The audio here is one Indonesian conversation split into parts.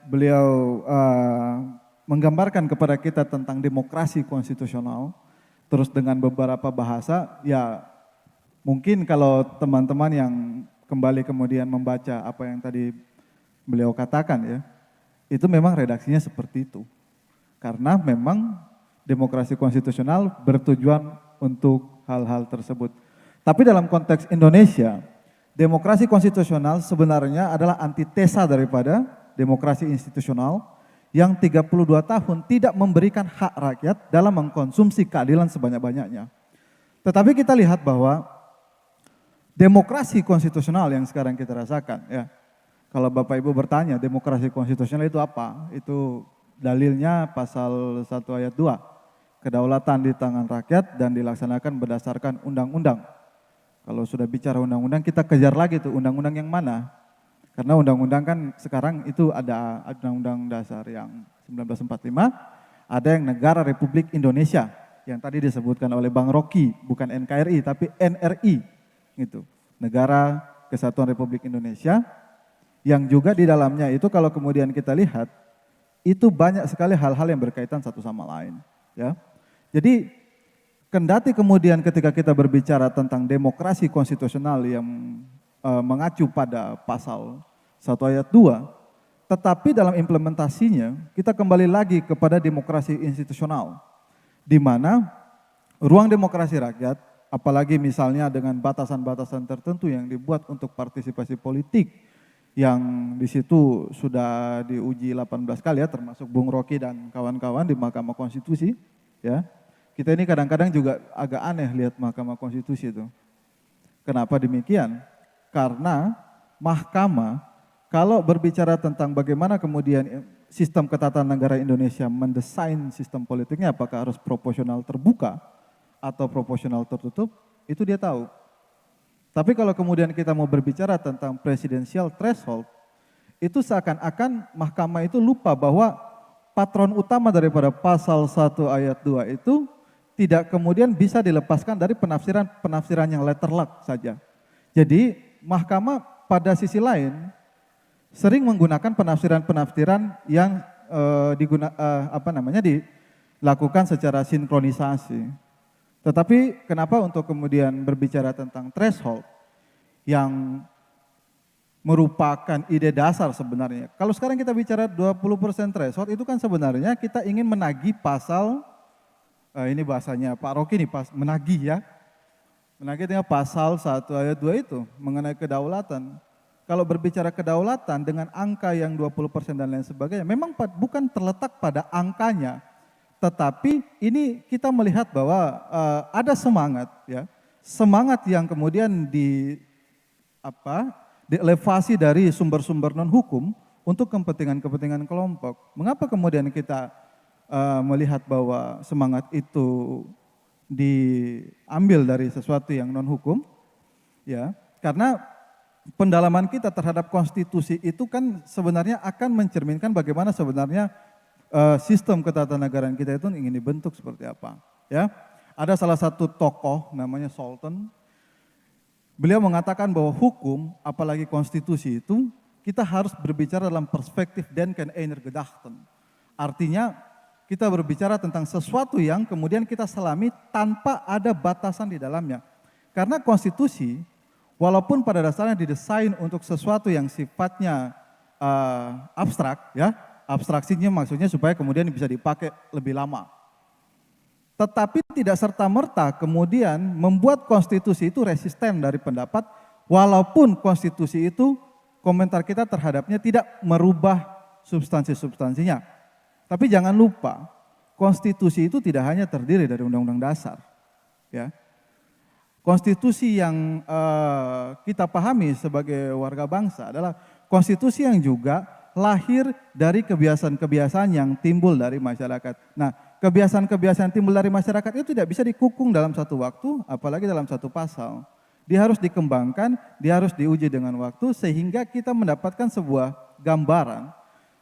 beliau menggambarkan kepada kita tentang demokrasi konstitusional, terus dengan beberapa bahasa, ya mungkin kalau teman-teman yang kembali kemudian membaca apa yang tadi beliau katakan ya, itu memang redaksinya seperti itu. Karena memang demokrasi konstitusional bertujuan untuk hal-hal tersebut. Tapi dalam konteks Indonesia, demokrasi konstitusional sebenarnya adalah antitesa daripada demokrasi institusional yang 32 tahun tidak memberikan hak rakyat dalam mengkonsumsi keadilan sebanyak-banyaknya. Tetapi kita lihat bahwa demokrasi konstitusional yang sekarang kita rasakan, ya, kalau Bapak Ibu bertanya demokrasi konstitusional itu apa? Itu dalilnya pasal 1 ayat 2. Kedaulatan di tangan rakyat dan dilaksanakan berdasarkan undang-undang. Kalau sudah bicara undang-undang, kita kejar lagi tuh undang-undang yang mana. Karena undang-undang kan sekarang itu ada undang-undang dasar yang 1945, ada yang Negara Republik Indonesia, yang tadi disebutkan oleh Bang Rocky, bukan NKRI tapi NRI, gitu. Negara Kesatuan Republik Indonesia, yang juga di dalamnya itu kalau kemudian kita lihat, itu banyak sekali hal-hal yang berkaitan satu sama lain. Ya. Jadi kendati kemudian ketika kita berbicara tentang demokrasi konstitusional yang mengacu pada pasal 1 ayat 2, tetapi dalam implementasinya kita kembali lagi kepada demokrasi institusional, di mana ruang demokrasi rakyat, apalagi misalnya dengan batasan-batasan tertentu yang dibuat untuk partisipasi politik, yang di situ sudah diuji 18 kali ya, termasuk Bung Rocky dan kawan-kawan di Mahkamah Konstitusi, ya. Kita ini kadang-kadang juga agak aneh lihat Mahkamah Konstitusi itu. Kenapa demikian? Karena mahkamah kalau berbicara tentang bagaimana kemudian sistem ketatanegaraan Indonesia mendesain sistem politiknya, apakah harus proporsional terbuka atau proporsional tertutup, itu dia tahu. Tapi kalau kemudian kita mau berbicara tentang presidensial threshold, itu seakan-akan mahkamah itu lupa bahwa patron utama daripada pasal 1 ayat 2 itu tidak kemudian bisa dilepaskan dari penafsiran yang letter luck saja. Jadi mahkamah pada sisi lain sering menggunakan penafsiran-penafsiran yang dilakukan secara sinkronisasi. Tetapi kenapa untuk kemudian berbicara tentang threshold yang merupakan ide dasar sebenarnya. Kalau sekarang kita bicara 20% threshold, itu kan sebenarnya kita ingin menagih pasal, ini bahasanya Pak Rocky nih, menagih ya. Menagih dengan pasal 1 ayat 2 itu mengenai kedaulatan. Kalau berbicara kedaulatan dengan angka yang 20% dan lain sebagainya, memang bukan terletak pada angkanya, tetapi ini kita melihat bahwa ada semangat, ya, semangat yang kemudian dielevasi dari sumber-sumber non hukum untuk kepentingan-kepentingan kelompok. Mengapa kemudian kita melihat bahwa semangat itu diambil dari sesuatu yang non hukum? Ya, karena pendalaman kita terhadap konstitusi itu kan sebenarnya akan mencerminkan bagaimana sebenarnya sistem ketatanegaraan kita itu ingin dibentuk seperti apa. Ya, ada salah satu tokoh namanya Sultan. Beliau mengatakan bahwa hukum, apalagi konstitusi itu, kita harus berbicara dalam perspektif denken einer gedachten. Artinya kita berbicara tentang sesuatu yang kemudian kita selami tanpa ada batasan di dalamnya. Karena konstitusi, walaupun pada dasarnya didesain untuk sesuatu yang sifatnya abstrak, ya, abstraksinya maksudnya supaya kemudian bisa dipakai lebih lama. Tetapi tidak serta-merta kemudian membuat konstitusi itu resisten dari pendapat, walaupun konstitusi itu komentar kita terhadapnya tidak merubah substansi-substansinya. Tapi jangan lupa, konstitusi itu tidak hanya terdiri dari undang-undang dasar. Ya. Konstitusi yang kita pahami sebagai warga bangsa adalah konstitusi yang juga lahir dari kebiasaan-kebiasaan yang timbul dari masyarakat. Nah, kebiasaan-kebiasaan timbul dari masyarakat itu tidak bisa dikukung dalam satu waktu, apalagi dalam satu pasal. Dia harus dikembangkan, dia harus diuji dengan waktu, sehingga kita mendapatkan sebuah gambaran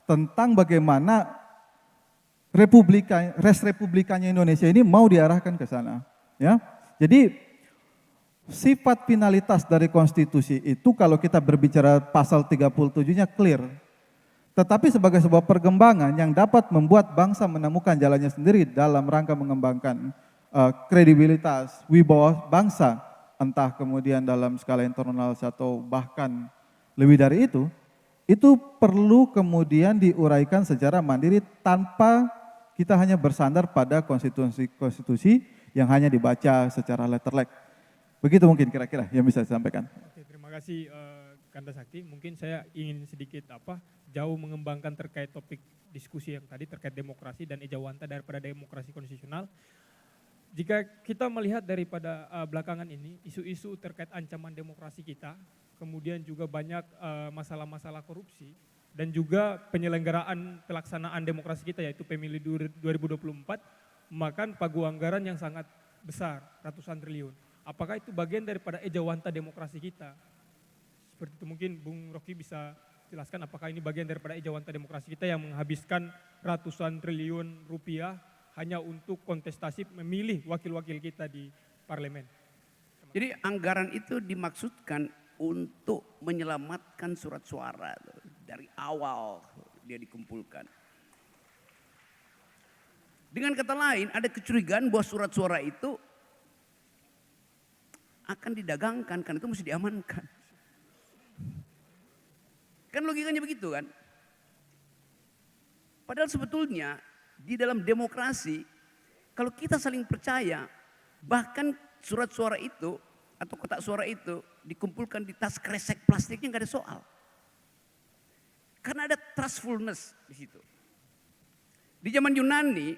tentang bagaimana republikanya Indonesia ini mau diarahkan ke sana. Ya, jadi sifat finalitas dari konstitusi itu kalau kita berbicara pasal 37-nya clear. tetapi sebagai sebuah perkembangan yang dapat membuat bangsa menemukan jalannya sendiri dalam rangka mengembangkan kredibilitas, wibawa bangsa, entah kemudian dalam skala internal atau bahkan lebih dari itu perlu kemudian diuraikan secara mandiri tanpa kita hanya bersandar pada konstitusi yang hanya dibaca secara letterlek. Begitu mungkin kira-kira yang bisa disampaikan. Oke, terima kasih Kanda Sakti. Mungkin saya ingin sedikit jauh mengembangkan terkait topik diskusi yang tadi terkait demokrasi dan ejawanta daripada demokrasi konstitusional. Jika kita melihat daripada belakangan ini, isu-isu terkait ancaman demokrasi kita, kemudian juga banyak masalah-masalah korupsi, dan juga penyelenggaraan pelaksanaan demokrasi kita yaitu pemilu 2024, memakan pagu anggaran yang sangat besar, ratusan triliun. Apakah itu bagian daripada ejawanta demokrasi kita? Seperti itu mungkin Bung Rocky bisa jelaskan apakah ini bagian daripada ejawanta demokrasi kita yang menghabiskan ratusan triliun rupiah hanya untuk kontestasi memilih wakil-wakil kita di parlemen. Jadi anggaran itu dimaksudkan untuk menyelamatkan surat suara dari awal dia dikumpulkan. Dengan kata lain ada kecurigaan bahwa surat suara itu akan didagangkan karena itu mesti diamankan. Kan logikanya begitu kan? Padahal sebetulnya di dalam demokrasi, kalau kita saling percaya, bahkan surat suara itu atau kotak suara itu dikumpulkan di tas kresek plastiknya nggak ada soal. Karena ada trustfulness di situ. Di zaman Yunani,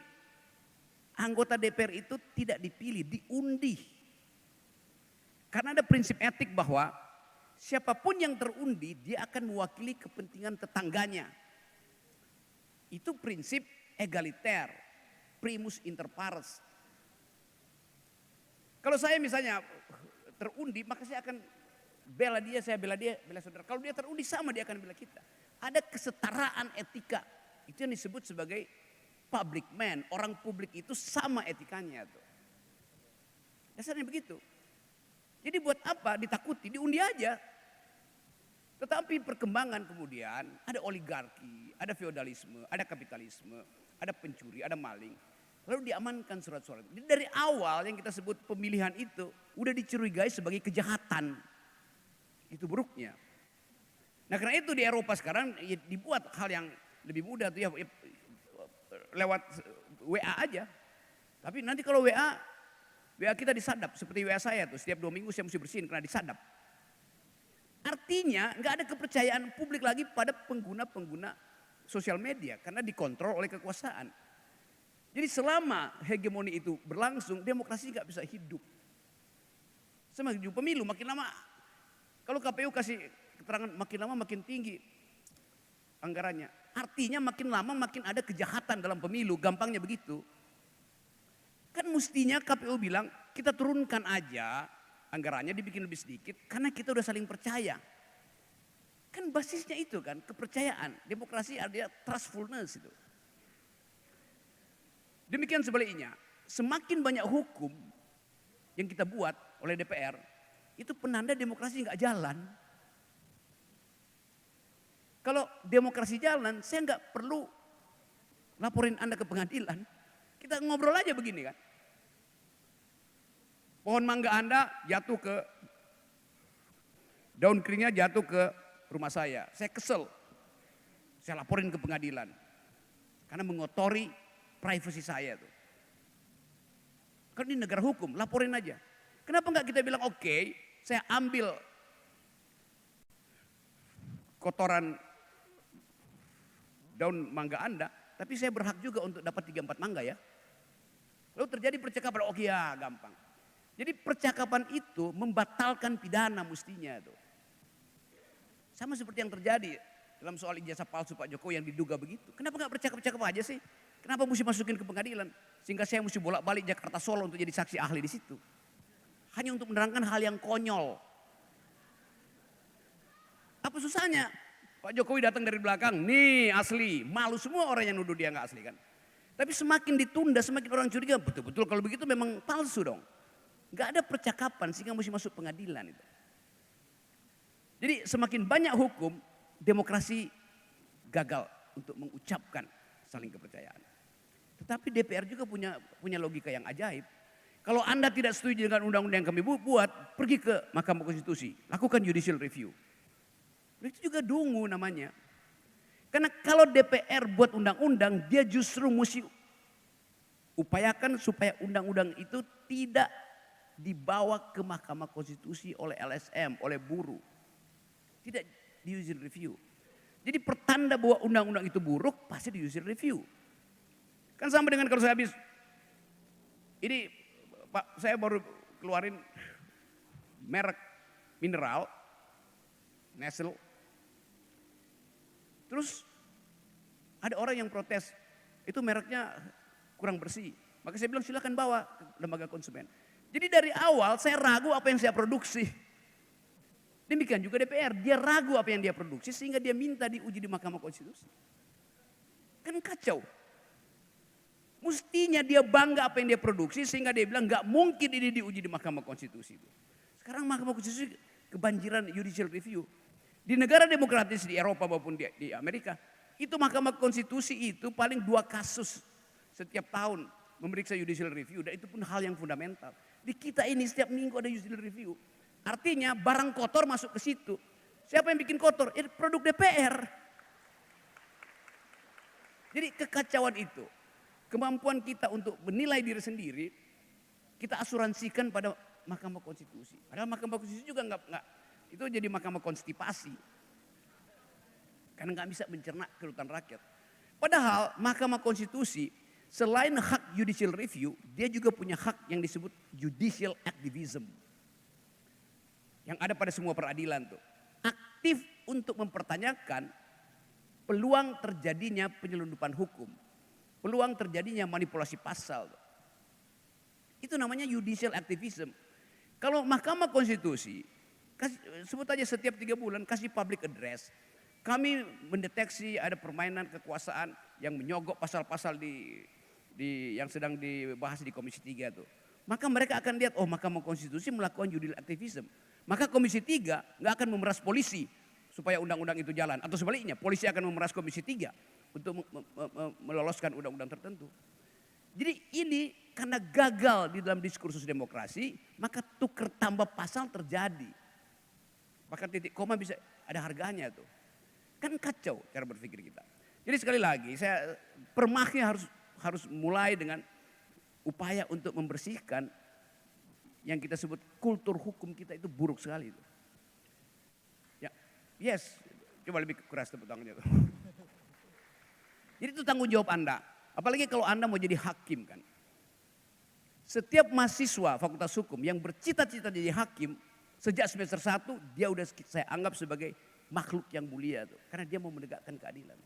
anggota DPR itu tidak dipilih, diundi. Karena ada prinsip etik bahwa siapapun yang terundi, dia akan mewakili kepentingan tetangganya. Itu prinsip egaliter, primus inter pares. Kalau saya misalnya terundi, maka saya akan bela dia, saya bela dia, bela saudara. Kalau dia terundi sama, dia akan bela kita. Ada kesetaraan etika. Itu yang disebut sebagai public man. Orang publik itu sama etikanya tuh. Dasarnya begitu. Jadi buat apa ditakuti, diundi aja. Tetapi perkembangan kemudian ada oligarki, ada feodalisme, ada kapitalisme, ada pencuri, ada maling. Lalu diamankan surat-surat. Dari awal yang kita sebut pemilihan itu udah dicurigai sebagai kejahatan. Itu buruknya. Nah karena itu di Eropa sekarang ya, dibuat hal yang lebih mudah tuh ya lewat WA aja. Tapi nanti kalau WA kita disadap seperti WA saya tuh setiap 2 minggu saya mesti bersihin karena disadap. Artinya nggak ada kepercayaan publik lagi pada pengguna-pengguna sosial media karena dikontrol oleh kekuasaan. Jadi selama hegemoni itu berlangsung, demokrasi nggak bisa hidup. Sama hidup pemilu makin lama, kalau KPU kasih keterangan makin lama makin tinggi anggarannya. Artinya makin lama makin ada kejahatan dalam pemilu, gampangnya begitu. Kan mestinya KPU bilang kita turunkan aja anggarannya dibikin lebih sedikit karena kita udah saling percaya. Kan basisnya itu kan kepercayaan. Demokrasi ada trustfulness itu. Demikian sebaliknya, semakin banyak hukum yang kita buat oleh DPR itu penanda demokrasi nggak jalan. Kalau demokrasi jalan, saya nggak perlu laporin Anda ke pengadilan. Kita ngobrol aja begini kan. Pohon mangga Anda jatuh ke, daun keringnya jatuh ke rumah saya. Saya kesel. Saya laporin ke pengadilan. Karena mengotori privasi saya tuh. Kan ini negara hukum, laporin aja. Kenapa enggak kita bilang oke, saya ambil kotoran daun mangga Anda, tapi saya berhak juga untuk dapat 3-4 mangga ya. Lalu terjadi percakapan, oke ya gampang. Jadi percakapan itu membatalkan pidana mestinya tuh. Sama seperti yang terjadi dalam soal ijazah palsu Pak Jokowi yang diduga begitu. Kenapa nggak bercakap-cakap aja sih? Kenapa mesti masukin ke pengadilan? Sehingga saya mesti bolak-balik Jakarta Solo untuk jadi saksi ahli di situ. Hanya untuk menerangkan hal yang konyol. Apa susahnya? Pak Jokowi datang dari belakang, nih asli. Malu semua orang yang nuduh dia nggak asli kan. Tapi semakin ditunda, semakin orang curiga. Betul-betul kalau begitu memang palsu dong. Gak ada percakapan sehingga mesti masuk pengadilan itu. Jadi semakin banyak hukum, demokrasi gagal untuk mengucapkan saling kepercayaan. Tetapi DPR juga punya logika yang ajaib. Kalau Anda tidak setuju dengan undang-undang yang kami buat, pergi ke Mahkamah Konstitusi, lakukan judicial review. Itu juga dungu namanya. Karena kalau DPR buat undang-undang, dia justru mesti upayakan supaya undang-undang itu tidak dibawa ke Mahkamah Konstitusi oleh LSM, oleh buruh. Tidak di judicial review. Jadi pertanda bahwa undang-undang itu buruk, pasti di judicial review. Kan sama dengan kalau saya habis, ini Pak, saya baru keluarin merek mineral, Nestle. Terus ada orang yang protes, itu mereknya kurang bersih. Maka saya bilang silakan bawa ke lembaga konsumen. Jadi dari awal saya ragu apa yang saya produksi. Demikian juga DPR, dia ragu apa yang dia produksi sehingga dia minta diuji di Mahkamah Konstitusi. Kan kacau. Mestinya dia bangga apa yang dia produksi sehingga dia bilang nggak mungkin ini diuji di Mahkamah Konstitusi. Sekarang Mahkamah Konstitusi kebanjiran judicial review. Di negara demokratis di Eropa maupun di Amerika, itu Mahkamah Konstitusi itu paling 2 kasus setiap tahun memeriksa judicial review dan itu pun hal yang fundamental. Di kita ini setiap minggu ada judicial review. Artinya barang kotor masuk ke situ. Siapa yang bikin kotor? Produk DPR. Jadi kekacauan itu. Kemampuan kita untuk menilai diri sendiri, kita asuransikan pada Mahkamah Konstitusi. Padahal Mahkamah Konstitusi juga enggak itu jadi Mahkamah konstipasi. Karena nggak bisa mencerna kedaulatan rakyat. Padahal Mahkamah Konstitusi selain hak judicial review, dia juga punya hak yang disebut judicial activism. Yang ada pada semua peradilan tuh. Aktif untuk mempertanyakan peluang terjadinya penyelundupan hukum. Peluang terjadinya manipulasi pasal. Itu namanya judicial activism. Kalau Mahkamah Konstitusi, sebut aja setiap 3 bulan kasih public address. Kami mendeteksi ada permainan kekuasaan yang menyogok pasal-pasal yang sedang dibahas di Komisi 3 tuh. Maka mereka akan lihat, oh Mahkamah Konstitusi melakukan judicial activism. Maka Komisi 3 nggak akan memeras polisi supaya undang-undang itu jalan. Atau sebaliknya, polisi akan memeras Komisi 3 untuk meloloskan undang-undang tertentu. Jadi ini karena gagal di dalam diskursus demokrasi, maka tuker tambah pasal terjadi. Bahkan titik koma bisa ada harganya tuh. Kan kacau cara berpikir kita. Jadi sekali lagi, permahnya harus mulai dengan upaya untuk membersihkan yang kita sebut kultur hukum kita itu buruk sekali itu. Ya, yes, coba lebih keras tepuk tangannya tuh. Jadi itu tanggung jawab Anda. Apalagi kalau Anda mau jadi hakim kan. Setiap mahasiswa Fakultas Hukum yang bercita-cita jadi hakim, sejak semester 1 dia udah saya anggap sebagai makhluk yang mulia tuh. Karena dia mau menegakkan keadilan.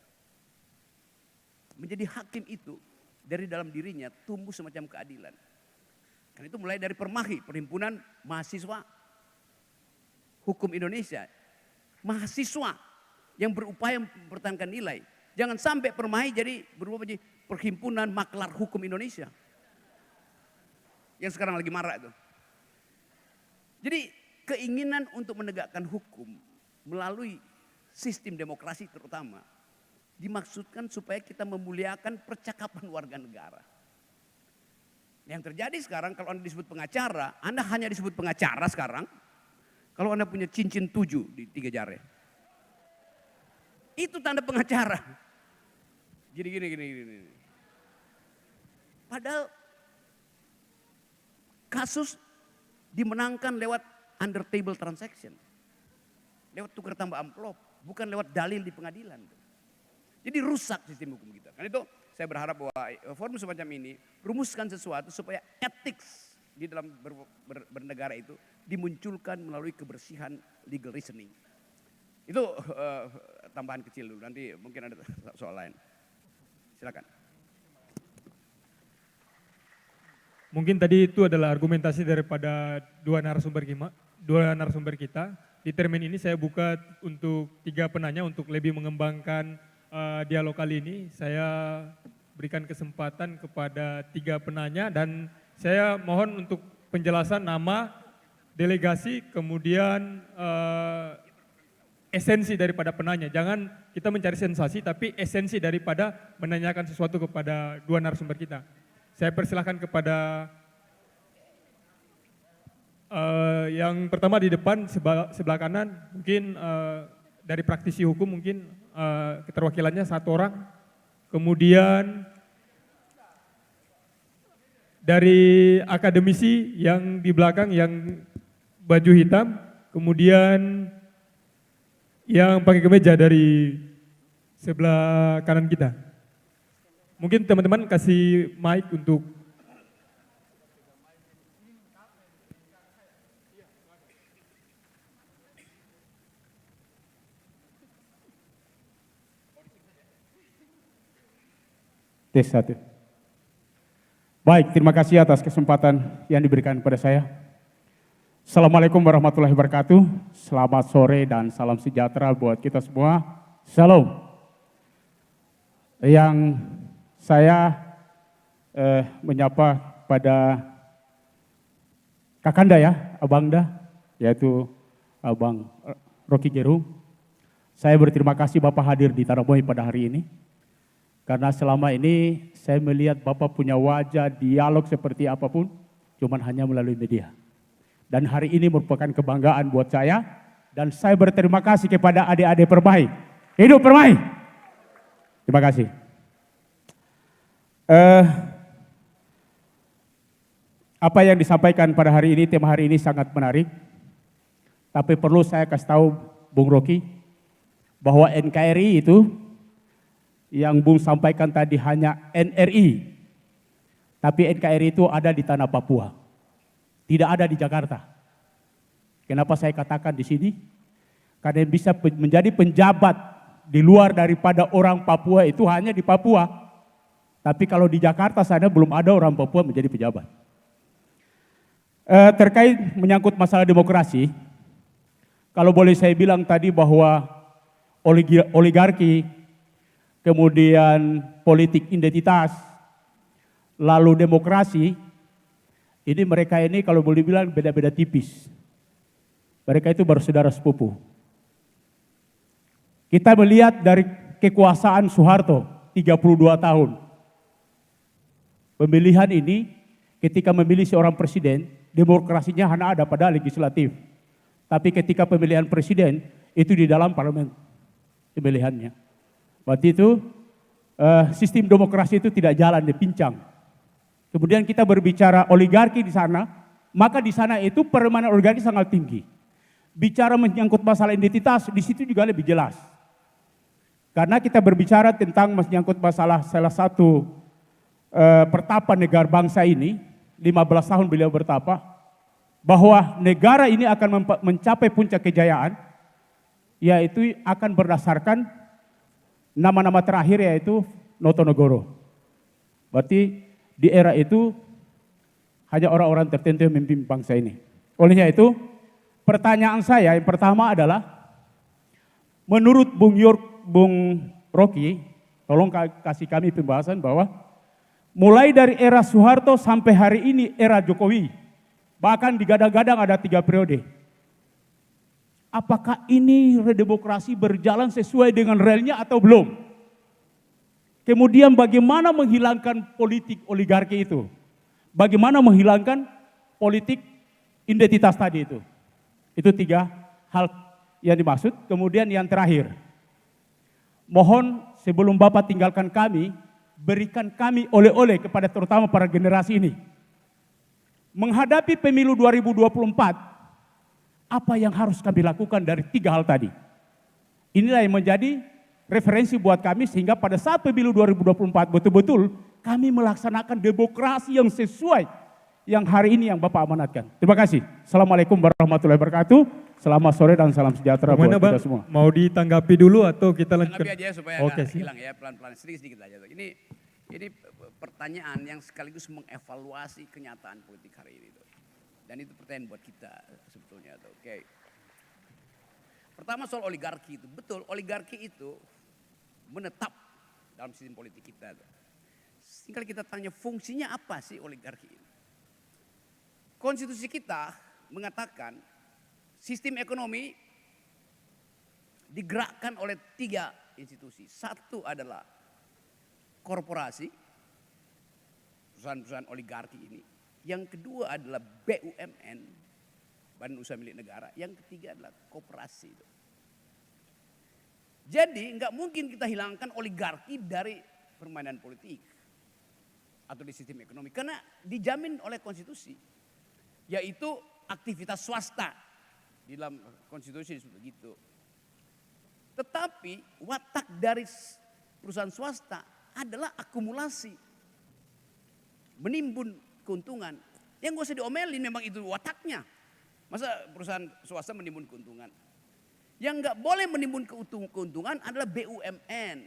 Menjadi hakim itu dari dalam dirinya tumbuh semacam keadilan. Karena itu mulai dari Permahi, Perhimpunan Mahasiswa Hukum Indonesia. Mahasiswa yang berupaya mempertahankan nilai. Jangan sampai Permahi jadi berubah menjadi Perhimpunan Maklar Hukum Indonesia. Yang sekarang lagi marak itu. Jadi keinginan untuk menegakkan hukum melalui sistem demokrasi terutama dimaksudkan supaya kita memuliakan percakapan warga negara. Yang terjadi sekarang kalau Anda disebut pengacara, Anda hanya disebut pengacara sekarang kalau Anda punya cincin 7 di 3 jari. Itu tanda pengacara. Gini. Padahal kasus dimenangkan lewat under table transaction. Lewat tukar tambah amplop, bukan lewat dalil di pengadilan. Jadi rusak sistem hukum kita. Karena itu saya berharap bahwa forum semacam ini rumuskan sesuatu supaya etik di dalam bernegara itu dimunculkan melalui kebersihan legal reasoning. Itu tambahan kecil dulu, nanti mungkin ada soal lain. Silakan. Mungkin tadi itu adalah argumentasi daripada dua narasumber kita. Di termin ini saya buka untuk 3 penanya untuk lebih mengembangkan dialog kali ini. Saya berikan kesempatan kepada 3 penanya dan saya mohon untuk penjelasan nama, delegasi, kemudian esensi daripada penanya. Jangan kita mencari sensasi, tapi esensi daripada menanyakan sesuatu kepada dua narasumber kita. Saya persilahkan kepada yang pertama di depan sebelah kanan, mungkin dari praktisi hukum mungkin keterwakilannya satu orang. Kemudian dari akademisi yang di belakang yang baju hitam, kemudian yang pakai kemeja dari sebelah kanan kita. Mungkin teman-teman kasih mic untuk Tes 1. Baik, terima kasih atas kesempatan yang diberikan kepada saya. Assalamualaikum warahmatullahi wabarakatuh. Selamat sore dan salam sejahtera buat kita semua. Shalom. Yang saya menyapa pada Kakanda ya, Abangda, yaitu Abang Rocky Gerung. Saya berterima kasih Bapak hadir di Tanah Boy pada hari ini. Karena selama ini saya melihat Bapak punya wajah dialog seperti apapun, cuman hanya melalui media. Dan hari ini merupakan kebanggaan buat saya, dan saya berterima kasih kepada adik-adik Permai. Hidup Permai! Terima kasih. Apa yang disampaikan pada hari ini, tema hari ini sangat menarik. Tapi perlu saya kasih tahu Bung Rocky, bahwa NKRI itu yang Bung sampaikan tadi hanya NRI, tapi NKRI itu ada di tanah Papua, tidak ada di Jakarta. Kenapa saya katakan di sini? Karena bisa menjadi penjabat di luar daripada orang Papua itu hanya di Papua, tapi kalau di Jakarta sana belum ada orang Papua menjadi pejabat. Terkait menyangkut masalah demokrasi, kalau boleh saya bilang tadi bahwa oligarki, kemudian politik identitas, lalu demokrasi, ini mereka ini kalau boleh bilang beda-beda tipis. Mereka itu baru saudara sepupu. Kita melihat dari kekuasaan Soeharto 32 tahun. Pemilihan ini ketika memilih seorang presiden, demokrasinya hanya ada pada legislatif. Tapi ketika pemilihan presiden itu di dalam parlemen pemilihannya. Waktu itu sistem demokrasi itu tidak jalan, dipincang. Kemudian kita berbicara oligarki di sana, maka di sana itu permainan oligarki sangat tinggi. Bicara menyangkut masalah identitas, di situ juga lebih jelas. Karena kita berbicara tentang menyangkut masalah salah satu pertapa negara bangsa ini, 15 tahun beliau bertapa, bahwa negara ini akan mencapai puncak kejayaan, yaitu akan berdasarkan nama-nama terakhir yaitu Notonegoro. Berarti di era itu hanya orang-orang tertentu yang memimpin bangsa ini. Olehnya itu, pertanyaan saya yang pertama adalah, menurut Bung Rocky, tolong kasih kami pembahasan bahwa mulai dari era Soeharto sampai hari ini era Jokowi, bahkan digadang-gadang ada 3 periode. Apakah ini redemokrasi berjalan sesuai dengan relnya atau belum? Kemudian bagaimana menghilangkan politik oligarki itu? Bagaimana menghilangkan politik identitas tadi itu? Itu 3 hal yang dimaksud. Kemudian yang terakhir, mohon sebelum Bapak tinggalkan kami, berikan kami oleh-oleh kepada terutama para generasi ini. Menghadapi pemilu 2024, apa yang harus kami lakukan dari 3 hal tadi? Inilah yang menjadi referensi buat kami sehingga pada saat pemilu 2024 betul-betul kami melaksanakan demokrasi yang sesuai yang hari ini yang Bapak amanatkan. Terima kasih. Assalamualaikum warahmatullahi wabarakatuh. Selamat sore dan salam sejahtera buat kita semua. Mau ditanggapi dulu atau kita lanjutkan? Tanggapi aja supaya nggak hilang ya, pelan-pelan, sedikit-sedikit aja. Ini pertanyaan yang sekaligus mengevaluasi kenyataan politik hari ini. Dan itu pertanyaan buat kita sebetulnya. Oke. Pertama soal oligarki itu. Betul, oligarki itu menetap dalam sistem politik kita. Tinggal kita tanya fungsinya apa sih oligarki ini. Konstitusi kita mengatakan sistem ekonomi digerakkan oleh 3 institusi. Satu adalah korporasi, perusahaan-perusahaan oligarki ini. Yang kedua adalah BUMN, Badan Usaha Milik Negara. Yang ketiga adalah koperasi. Jadi nggak mungkin kita hilangkan oligarki dari permainan politik atau di sistem ekonomi. Karena dijamin oleh konstitusi. Yaitu aktivitas swasta. Di dalam konstitusi disebut begitu. Tetapi watak dari perusahaan swasta adalah akumulasi. Menimbun keuntungan. Yang gak usah diomelin, memang itu wataknya. Masa perusahaan swasta menimbun keuntungan? Yang nggak boleh menimbun keuntungan adalah BUMN.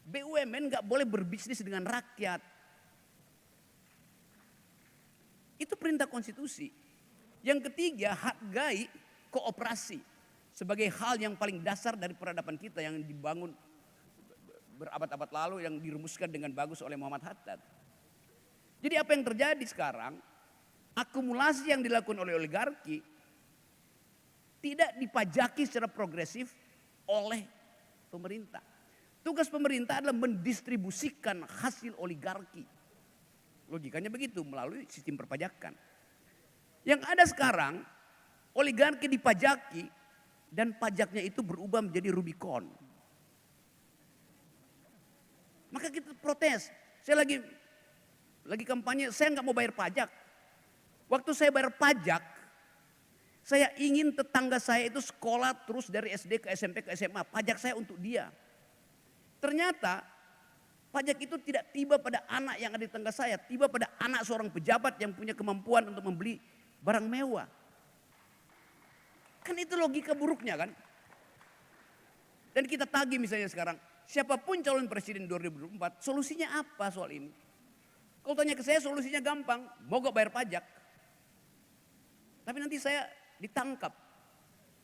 BUMN nggak boleh berbisnis dengan rakyat. Itu perintah konstitusi. Yang ketiga, hargai kooperasi sebagai hal yang paling dasar dari peradaban kita yang dibangun berabad-abad lalu, yang dirumuskan dengan bagus oleh Muhammad Haddad. Jadi apa yang terjadi sekarang, akumulasi yang dilakukan oleh oligarki tidak dipajaki secara progresif oleh pemerintah. Tugas pemerintah adalah mendistribusikan hasil oligarki. Logikanya begitu melalui sistem perpajakan. Yang ada sekarang, oligarki dipajaki dan pajaknya itu berubah menjadi Rubicon. Maka kita protes. Saya lagi kampanye, saya nggak mau bayar pajak. Waktu saya bayar pajak, saya ingin tetangga saya itu sekolah terus dari SD ke SMP ke SMA. Pajak saya untuk dia. Ternyata pajak itu tidak tiba pada anak yang ada di tetangga saya. Tiba pada anak seorang pejabat yang punya kemampuan untuk membeli barang mewah. Kan itu logika buruknya kan. Dan kita tagih misalnya sekarang. Siapapun calon presiden 2024, solusinya apa soal ini? Kalau tanya ke saya solusinya gampang. Mogok bayar pajak. Tapi nanti saya ditangkap.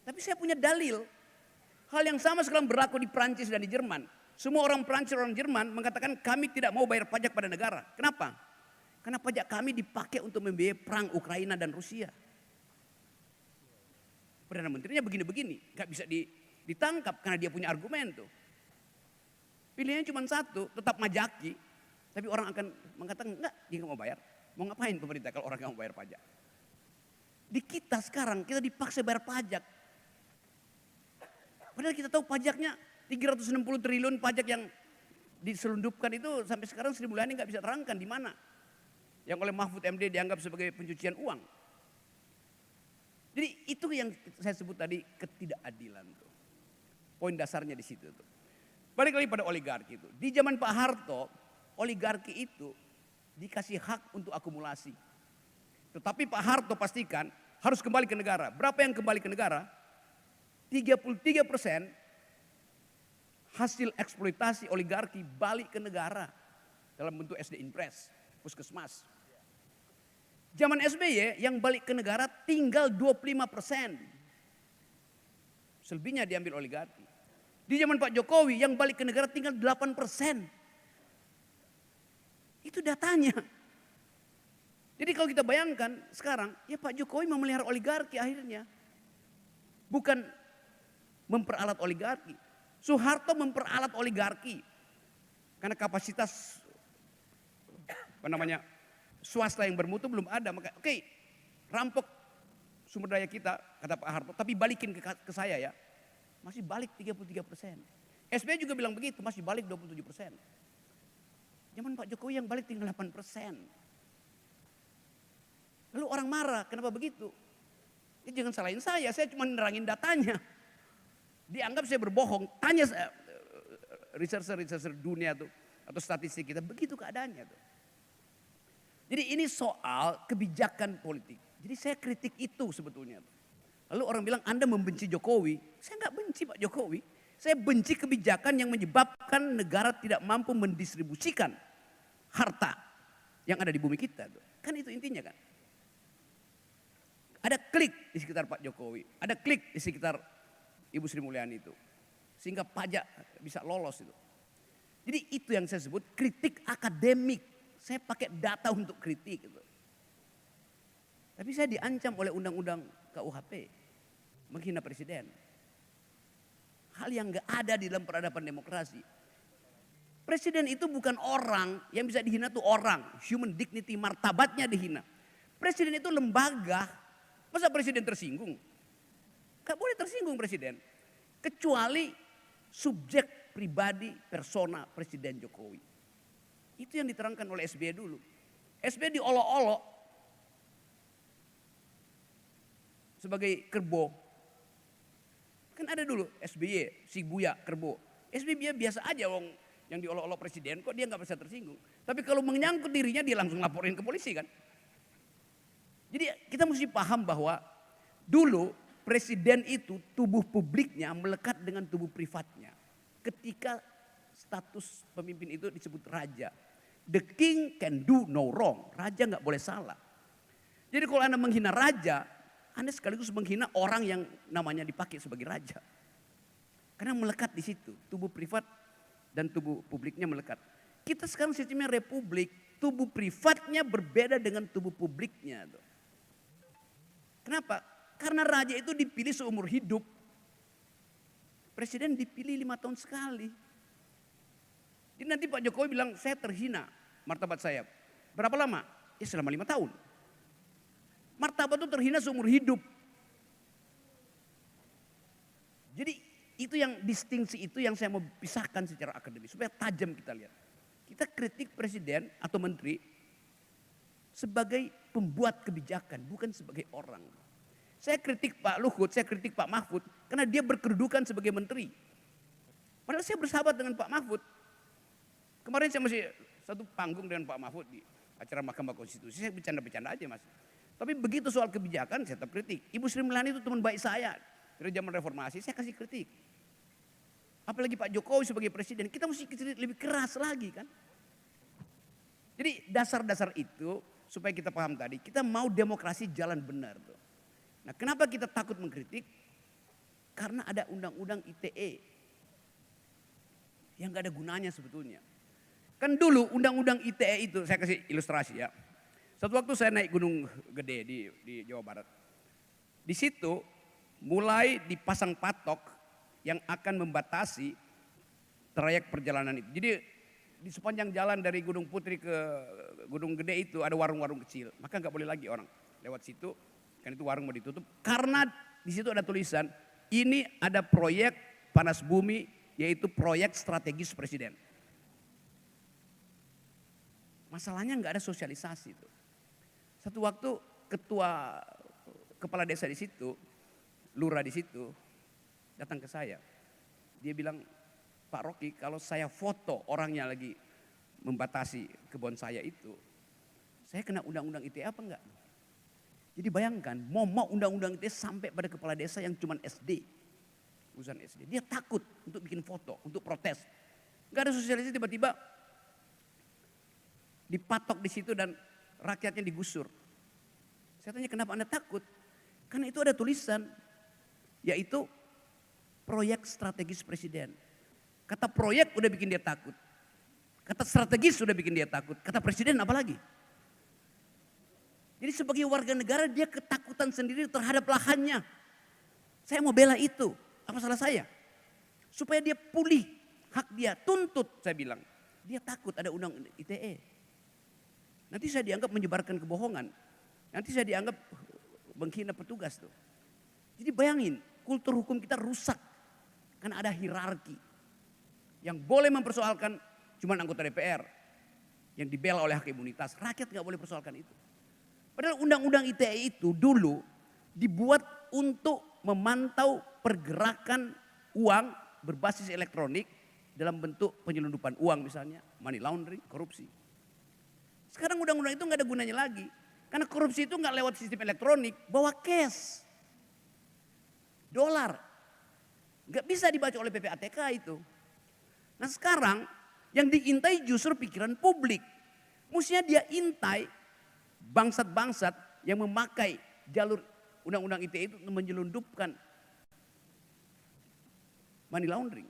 Tapi saya punya dalil. Hal yang sama sekarang berlaku di Prancis dan di Jerman. Semua orang Prancis, orang Jerman mengatakan kami tidak mau bayar pajak pada negara. Kenapa? Karena pajak kami dipakai untuk membiayai perang Ukraina dan Rusia. Perdana Menterinya begini-begini. Gak bisa ditangkap karena dia punya argumen tuh. Pilihannya cuma satu, tetap majaki. Tapi orang akan mengatakan enggak, dia gak mau bayar. Mau ngapain pemerintah kalau orang gak mau bayar pajak? Di kita sekarang, kita dipaksa bayar pajak. Padahal kita tahu pajaknya 360 triliun pajak yang diselundupkan itu sampai sekarang Sri Mulyani nggak bisa terangkan di mana. Yang oleh Mahfud MD dianggap sebagai pencucian uang. Jadi itu yang saya sebut tadi ketidakadilan tuh. Poin dasarnya di situ tuh. Balik lagi pada oligarki itu. Di zaman Pak Harto, oligarki itu dikasih hak untuk akumulasi. Tetapi Pak Harto pastikan harus kembali ke negara. Berapa yang kembali ke negara? 33% hasil eksploitasi oligarki balik ke negara dalam bentuk SD Impres, puskesmas. Zaman SBY yang balik ke negara tinggal 25%. Selebihnya diambil oligarki. Di zaman Pak Jokowi yang balik ke negara tinggal 8%. Itu datanya. Jadi kalau kita bayangkan sekarang, ya Pak Jokowi memelihara oligarki akhirnya. Bukan memperalat oligarki. Soeharto memperalat oligarki. Karena kapasitas swasta yang bermutu belum ada. Maka oke, rampok sumber daya kita, kata Pak Harto, tapi balikin ke saya ya. Masih balik 33%. SBY juga bilang begitu, masih balik 27%. Zaman Pak Jokowi yang balik tinggal 8%. Lalu orang marah, kenapa begitu? Ya jangan salahin saya cuma nerangin datanya. Dianggap saya berbohong, tanya researcher dunia tuh atau statistik kita, begitu keadaannya tuh. Jadi ini soal kebijakan politik. Jadi saya kritik itu sebetulnya. Lalu orang bilang Anda membenci Jokowi. Saya nggak benci Pak Jokowi. Saya benci kebijakan yang menyebabkan negara tidak mampu mendistribusikan harta yang ada di bumi kita. Kan itu intinya kan. Ada klik di sekitar Pak Jokowi. Ada klik di sekitar Ibu Sri Mulyani itu. Sehingga pajak bisa lolos itu. Jadi itu yang saya sebut kritik akademik. Saya pakai data untuk kritik gitu. Tapi saya diancam oleh undang-undang KUHP. Menghina presiden. hal yang nggak ada di dalam peradaban demokrasi. Presiden itu bukan orang, yang bisa dihina tuh orang, human dignity, martabatnya dihina. Presiden itu lembaga, masa presiden tersinggung? Gak boleh tersinggung presiden, kecuali subjek pribadi persona Presiden Jokowi. Itu yang diterangkan oleh SBY dulu. SBY diolok-olok sebagai kerbo. Kan ada dulu SBY, si Buya, kerbo. SBY biasa aja wong yang diolok-olok presiden, kok dia nggak bisa tersinggung. Tapi kalau menyangkut dirinya dia langsung laporin ke polisi kan. Jadi kita mesti paham bahwa dulu presiden itu tubuh publiknya melekat dengan tubuh privatnya. Ketika status pemimpin itu disebut raja. The king can do no wrong. Raja nggak boleh salah. Jadi kalau Anda menghina raja, Anda sekaligus menghina orang yang namanya dipakai sebagai raja. Karena melekat di situ, tubuh privat dan tubuh publiknya melekat. Kita sekarang sistemnya republik, tubuh privatnya berbeda dengan tubuh publiknya. Kenapa? Karena raja itu dipilih seumur hidup. Presiden dipilih 5 tahun sekali. Jadi nanti Pak Jokowi bilang, saya terhina martabat saya. Berapa lama? Ya selama 5 tahun. Martabat itu terhina seumur hidup. Jadi itu yang distingsi itu yang saya mau pisahkan secara akademis. Supaya tajam kita lihat. Kita kritik presiden atau menteri sebagai pembuat kebijakan, bukan sebagai orang. Saya kritik Pak Luhut, saya kritik Pak Mahfud karena dia berkedudukan sebagai menteri. Padahal saya bersahabat dengan Pak Mahfud. Kemarin saya masih satu panggung dengan Pak Mahfud di acara Mahkamah Konstitusi. Saya bercanda-bercanda aja mas. Tapi begitu soal kebijakan saya tetap kritik. Ibu Sri Mulyani itu teman baik saya. Dari zaman reformasi saya kasih kritik. Apalagi Pak Jokowi sebagai presiden, kita mesti kritik lebih keras lagi kan. Jadi dasar-dasar itu supaya kita paham tadi, kita mau demokrasi jalan benar tuh. Nah kenapa kita takut mengkritik? Karena ada undang-undang ITE yang gak ada gunanya sebetulnya. Kan dulu undang-undang ITE itu, saya kasih ilustrasi ya. Satu waktu saya naik Gunung Gede di Jawa Barat. Di situ mulai dipasang patok yang akan membatasi trayek perjalanan itu. Jadi di sepanjang jalan dari Gunung Putri ke Gunung Gede itu ada warung-warung kecil. Maka nggak boleh lagi orang lewat situ, kan itu warung mau ditutup. Karena di situ ada tulisan, ini ada proyek panas bumi, yaitu proyek strategis presiden. Masalahnya nggak ada sosialisasi itu. Satu waktu kepala desa di situ, lurah di situ, datang ke saya. Dia bilang, Pak Rocky, kalau saya foto orangnya lagi membatasi kebun saya itu, saya kena undang-undang ITE apa enggak? Jadi bayangkan, mau undang-undang ITE sampai pada kepala desa yang cuma SD. Urusan SD. Dia takut untuk bikin foto, untuk protes. Enggak ada sosialisasi, tiba-tiba dipatok di situ dan rakyatnya digusur. Saya tanya kenapa Anda takut? Karena itu ada tulisan, yaitu proyek strategis presiden. Kata proyek udah bikin dia takut. Kata strategis sudah bikin dia takut. Kata presiden apalagi? Jadi sebagai warga negara dia ketakutan sendiri terhadap lahannya. Saya mau bela itu. Apa salah saya? Supaya dia pulih hak dia. Tuntut saya bilang. Dia takut ada undang ITE. Nanti saya dianggap menyebarkan kebohongan. Nanti saya dianggap menghina petugas tuh. Jadi bayangin kultur hukum kita rusak. Karena ada hierarki. Yang boleh mempersoalkan cuma anggota DPR. Yang dibela oleh hak imunitas. Rakyat gak boleh persoalkan itu. Padahal undang-undang ITE itu dulu dibuat untuk memantau pergerakan uang berbasis elektronik dalam bentuk penyelundupan uang misalnya, money laundering, korupsi. Sekarang undang-undang itu gak ada gunanya lagi. Karena korupsi itu gak lewat sistem elektronik, bawa cash. Dolar. Gak bisa dibaca oleh PPATK itu. Nah sekarang yang diintai justru pikiran publik. Mestinya dia intai bangsat-bangsat yang memakai jalur undang-undang ITE itu menyelundupkan money laundering.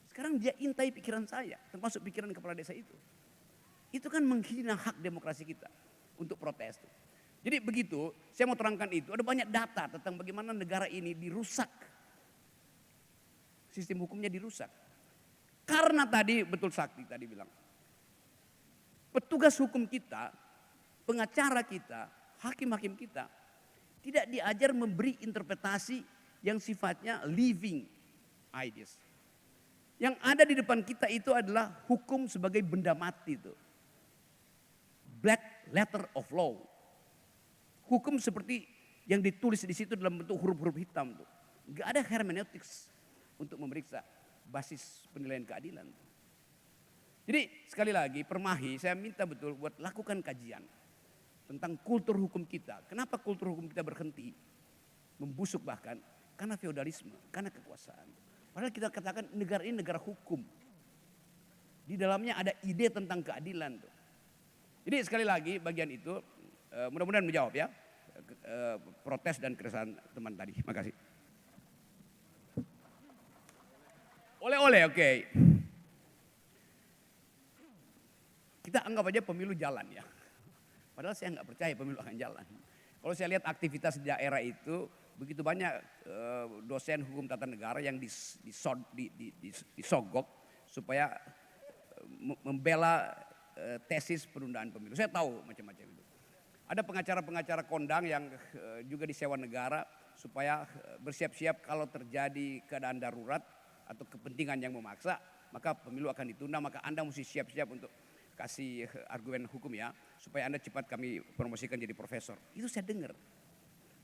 Sekarang dia intai pikiran saya, termasuk pikiran kepala desa itu. Itu kan menghina hak demokrasi kita untuk protes. Jadi begitu, saya mau terangkan itu, ada banyak data tentang bagaimana negara ini dirusak. Sistem hukumnya dirusak. Karena tadi betul Sakti tadi bilang, petugas hukum kita, pengacara kita, hakim-hakim kita tidak diajar memberi interpretasi yang sifatnya living ideas. Yang ada di depan kita itu adalah hukum sebagai benda mati itu. Black letter of law. Hukum seperti yang ditulis di situ dalam bentuk huruf-huruf hitam tuh. Gak ada hermeneutics untuk memeriksa basis penilaian keadilan. Jadi sekali lagi Permahi saya minta betul buat lakukan kajian tentang kultur hukum kita. Kenapa kultur hukum kita berhenti? Membusuk bahkan karena feodalisme, karena kekuasaan. Padahal kita katakan negara ini negara hukum. Di dalamnya ada ide tentang keadilan tuh. Jadi sekali lagi bagian itu mudah-mudahan menjawab ya protes dan keresahan teman tadi. Makasih. Oleh-oleh, oke. Kita anggap aja pemilu jalan ya. Padahal saya nggak percaya pemilu akan jalan. Kalau saya lihat aktivitas di daerah itu begitu banyak dosen hukum tata negara yang disogok supaya membela tesis penundaan pemilu. Saya tahu macam-macam itu. Ada pengacara-pengacara kondang yang juga disewa negara supaya bersiap-siap kalau terjadi keadaan darurat atau kepentingan yang memaksa, maka pemilu akan ditunda, maka Anda mesti siap-siap untuk kasih argumen hukum ya, supaya Anda cepat kami promosikan jadi profesor. Itu saya dengar.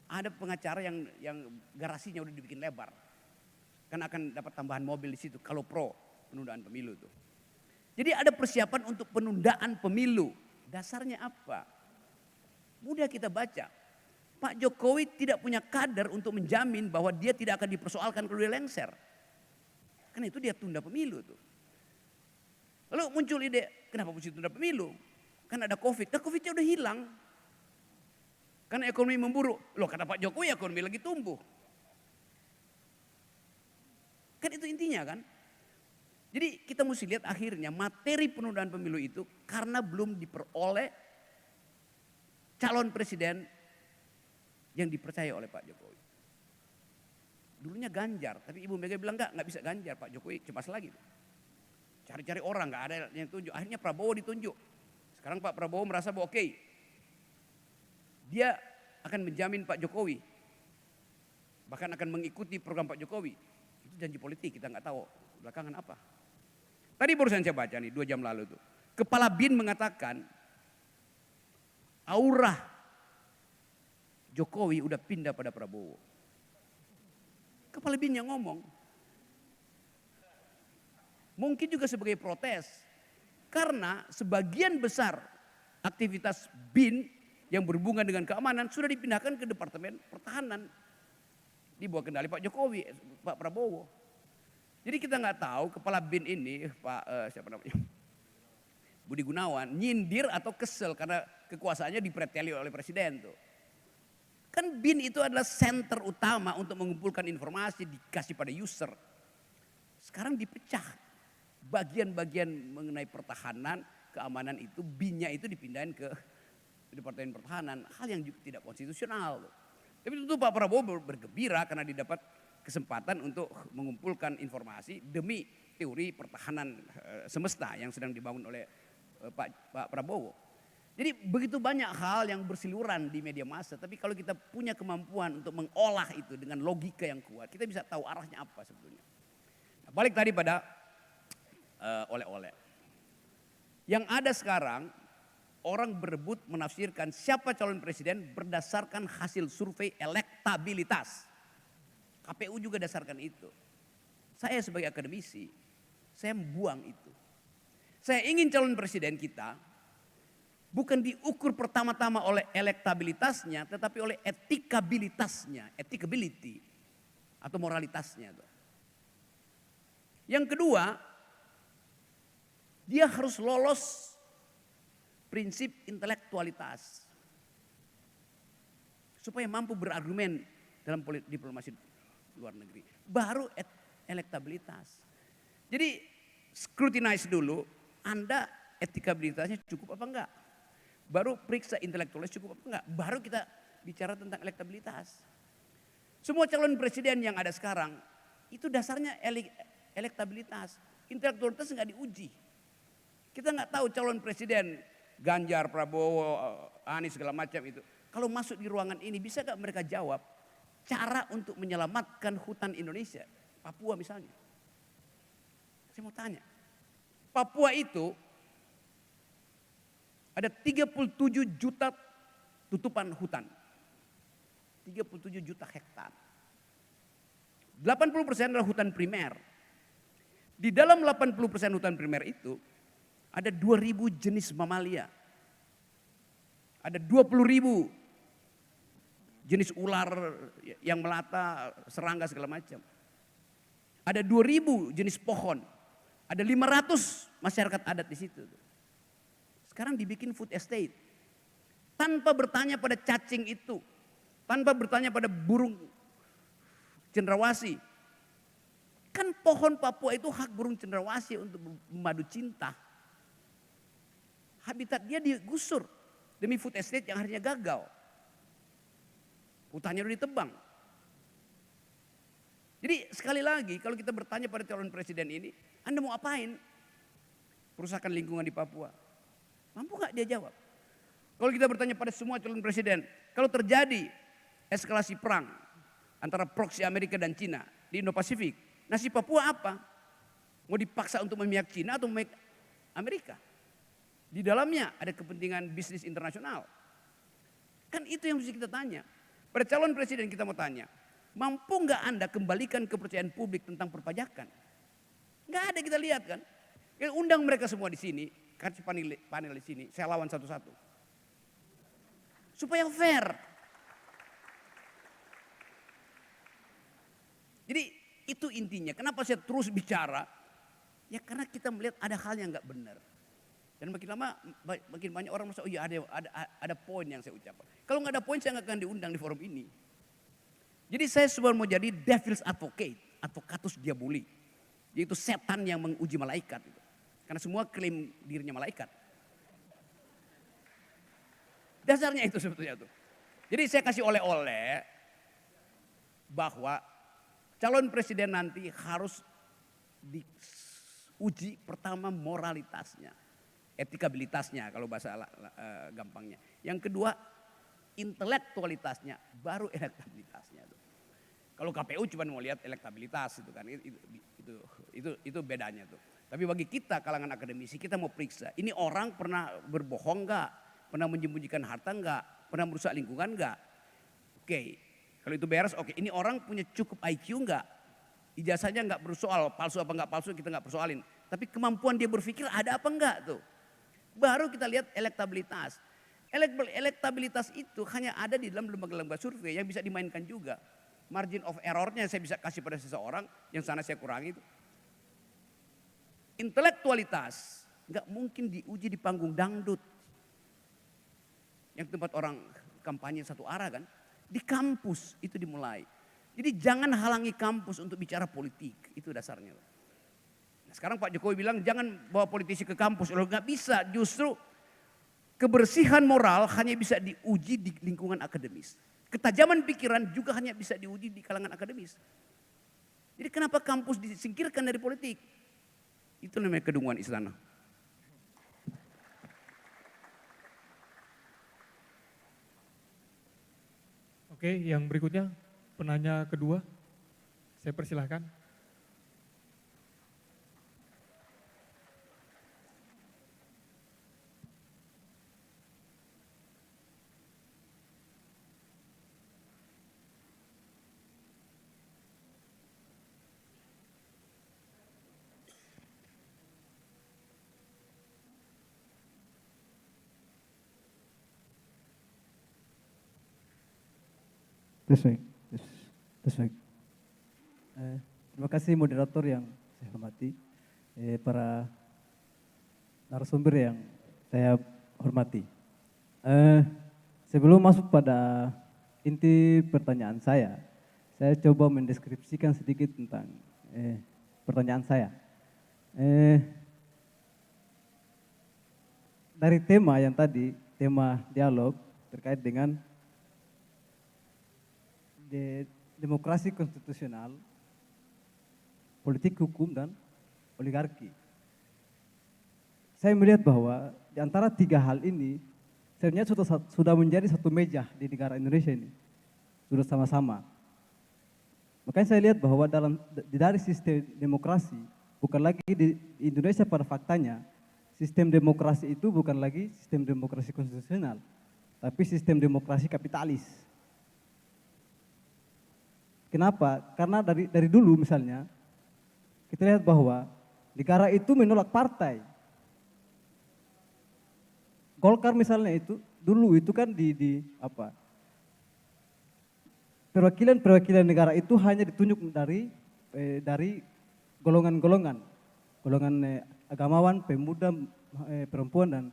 Ada pengacara yang garasinya udah dibikin lebar. Kan akan dapat tambahan mobil di situ kalau pro penundaan pemilu itu. Jadi ada persiapan untuk penundaan pemilu. Dasarnya apa? Mudah kita baca. Pak Jokowi tidak punya kader untuk menjamin bahwa dia tidak akan dipersoalkan kalau dia lengser. Karena itu dia tunda pemilu tuh. Lalu muncul ide, kenapa mesti tunda pemilu? Kan ada Covid, nah Covidnya udah hilang. Karena ekonomi memburuk. Loh kata Pak Jokowi ekonomi lagi tumbuh. Kan itu intinya kan. Jadi kita mesti lihat akhirnya materi penundaan pemilu itu karena belum diperoleh calon presiden yang dipercaya oleh Pak Jokowi. Dulunya Ganjar, tapi Ibu Mega bilang nggak bisa Ganjar, Pak Jokowi cemas lagi. Cari-cari orang, nggak ada yang tunjuk. Akhirnya Prabowo ditunjuk. Sekarang Pak Prabowo merasa bahwa oke, dia akan menjamin Pak Jokowi, bahkan akan mengikuti program Pak Jokowi. Itu janji politik, kita nggak tahu belakangan apa. Tadi barusan saya baca nih 2 jam lalu tuh, Kepala BIN mengatakan aura Jokowi udah pindah pada Prabowo. Kepala BIN yang ngomong. Mungkin juga sebagai protes. Karena sebagian besar aktivitas BIN yang berhubungan dengan keamanan sudah dipindahkan ke Departemen Pertahanan. Di bawah kendali Pak Jokowi, Pak Prabowo. Jadi kita nggak tahu kepala BIN ini, siapa namanya? Budi Gunawan, nyindir atau kesel karena kekuasaannya dipreteli oleh presiden tuh. Kan BIN itu adalah center utama untuk mengumpulkan informasi dikasih pada user. Sekarang dipecah. Bagian-bagian mengenai pertahanan, keamanan itu BIN-nya itu dipindahin ke Departemen Pertahanan. Hal yang juga tidak konstitusional. Tapi tentu Pak Prabowo bergembira karena didapat kesempatan untuk mengumpulkan informasi demi teori pertahanan semesta yang sedang dibangun oleh Pak Prabowo. Jadi begitu banyak hal yang berseliweran di media massa, tapi kalau kita punya kemampuan untuk mengolah itu dengan logika yang kuat, kita bisa tahu arahnya apa sebetulnya. Nah, balik tadi pada oleh-oleh. Yang ada sekarang, orang berebut menafsirkan siapa calon presiden berdasarkan hasil survei elektabilitas. KPU juga dasarkan itu. Saya sebagai akademisi, saya membuang itu. Saya ingin calon presiden kita bukan diukur pertama-tama oleh elektabilitasnya, tetapi oleh etikabilitasnya, etikability atau moralitasnya. Yang kedua, dia harus lolos prinsip intelektualitas supaya mampu berargumen dalam diplomasi luar negeri. Baru elektabilitas. Jadi scrutinize dulu, Anda etikabilitasnya cukup apa enggak? Baru periksa intelektualitas cukup apa enggak? Baru kita bicara tentang elektabilitas. Semua calon presiden yang ada sekarang Itu dasarnya elektabilitas. Intelektualitas nggak diuji. Kita nggak tahu calon presiden Ganjar, Prabowo, Anies segala macam itu. Kalau masuk di ruangan ini bisa nggak mereka jawab cara untuk menyelamatkan hutan Indonesia, Papua misalnya. Saya mau tanya, Papua itu ada 37 juta tutupan hutan. 37 juta hektar. 80% adalah hutan primer. Di dalam 80% hutan primer itu ada 2.000 jenis mamalia. Ada 20.000 jenis ular yang melata, serangga segala macam. Ada 2.000 jenis pohon. Ada 500 masyarakat adat di situ. Sekarang dibikin food estate. Tanpa bertanya pada cacing itu. Tanpa bertanya pada burung cendrawasih. Kan pohon Papua itu hak burung cendrawasih untuk memadu cinta. Habitat dia digusur demi food estate yang akhirnya gagal. Hutannya udah ditebang. Jadi sekali lagi kalau kita bertanya pada calon presiden ini, Anda mau apain? Perusahaan lingkungan di Papua. Mampu gak dia jawab? Kalau kita bertanya pada semua calon presiden, kalau terjadi eskalasi perang antara proksi Amerika dan Cina di Indo-Pasifik, nasib Papua apa? Mau dipaksa untuk memihak Cina atau memihak Amerika? Di dalamnya ada kepentingan bisnis internasional. Kan itu yang mesti kita tanya. Pada calon presiden kita mau tanya, mampu nggak Anda kembalikan kepercayaan publik tentang perpajakan? Nggak ada, kita lihat kan. Kita undang mereka semua di sini, kasih panel di sini, saya lawan satu-satu. Supaya fair. Jadi itu intinya. Kenapa saya terus bicara? Ya karena kita melihat ada hal yang nggak benar. Dan makin lama makin banyak orang merasa, oh iya ada poin yang saya ucapkan. Kalau nggak ada poin saya nggak akan diundang di forum ini. Jadi saya sebenarnya mau jadi devil's advocate, advocatus diaboli. Yaitu setan yang menguji malaikat. Karena semua klaim dirinya malaikat. Dasarnya itu sebetulnya tuh. Jadi saya kasih oleh-oleh bahwa calon presiden nanti harus diuji pertama moralitasnya, etikabilitasnya kalau bahasa gampangnya. Yang kedua intelektualitasnya, baru elektabilitasnya. Kalau KPU cuma mau lihat elektabilitas itu kan, itu bedanya tuh. Tapi bagi kita kalangan akademisi kita mau periksa, ini orang pernah berbohong nggak, pernah menyembunyikan harta nggak, pernah merusak lingkungan nggak? Oke. Kalau itu beres, oke. Ini orang punya cukup IQ enggak? Ijazahnya enggak bersoal, palsu apa enggak palsu kita enggak persoalin. Tapi kemampuan dia berpikir ada apa enggak tuh? Baru kita lihat elektabilitas. Elektabilitas itu hanya ada di dalam lembaga-lembaga survei yang bisa dimainkan juga. Margin of errornya saya bisa kasih pada seseorang, yang sana saya kurangi itu. Intelektualitas enggak mungkin diuji di panggung dangdut. Yang tempat orang kampanye satu arah kan. Di kampus itu dimulai. Jadi jangan halangi kampus untuk bicara politik. Itu dasarnya. Nah, sekarang Pak Jokowi bilang jangan bawa politisi ke kampus. Loh nggak bisa. Justru kebersihan moral hanya bisa diuji di lingkungan akademis. Ketajaman pikiran juga hanya bisa diuji di kalangan akademis. Jadi kenapa kampus disingkirkan dari politik? Itu namanya kedunguan istana. Oke, yang berikutnya penanya kedua, saya persilahkan. Tes baik. Terima kasih moderator yang saya hormati, para narasumber yang saya hormati. Sebelum masuk pada inti pertanyaan saya coba mendeskripsikan sedikit tentang pertanyaan saya. Dari tema yang tadi, tema dialog terkait dengan demokrasi konstitusional politik hukum dan oligarki. Saya melihat bahwa di antara tiga hal ini sebenarnya sudah menjadi satu meja di negara Indonesia ini. Sudah sama-sama. Makanya saya lihat bahwa dari sistem demokrasi, bukan lagi di Indonesia pada faktanya, sistem demokrasi itu bukan lagi sistem demokrasi konstitusional, tapi sistem demokrasi kapitalis. Kenapa? Karena dari dulu misalnya, kita lihat bahwa negara itu menolak partai. Golkar misalnya itu, dulu itu kan perwakilan negara itu hanya ditunjuk dari golongan-golongan, agamawan, pemuda, perempuan dan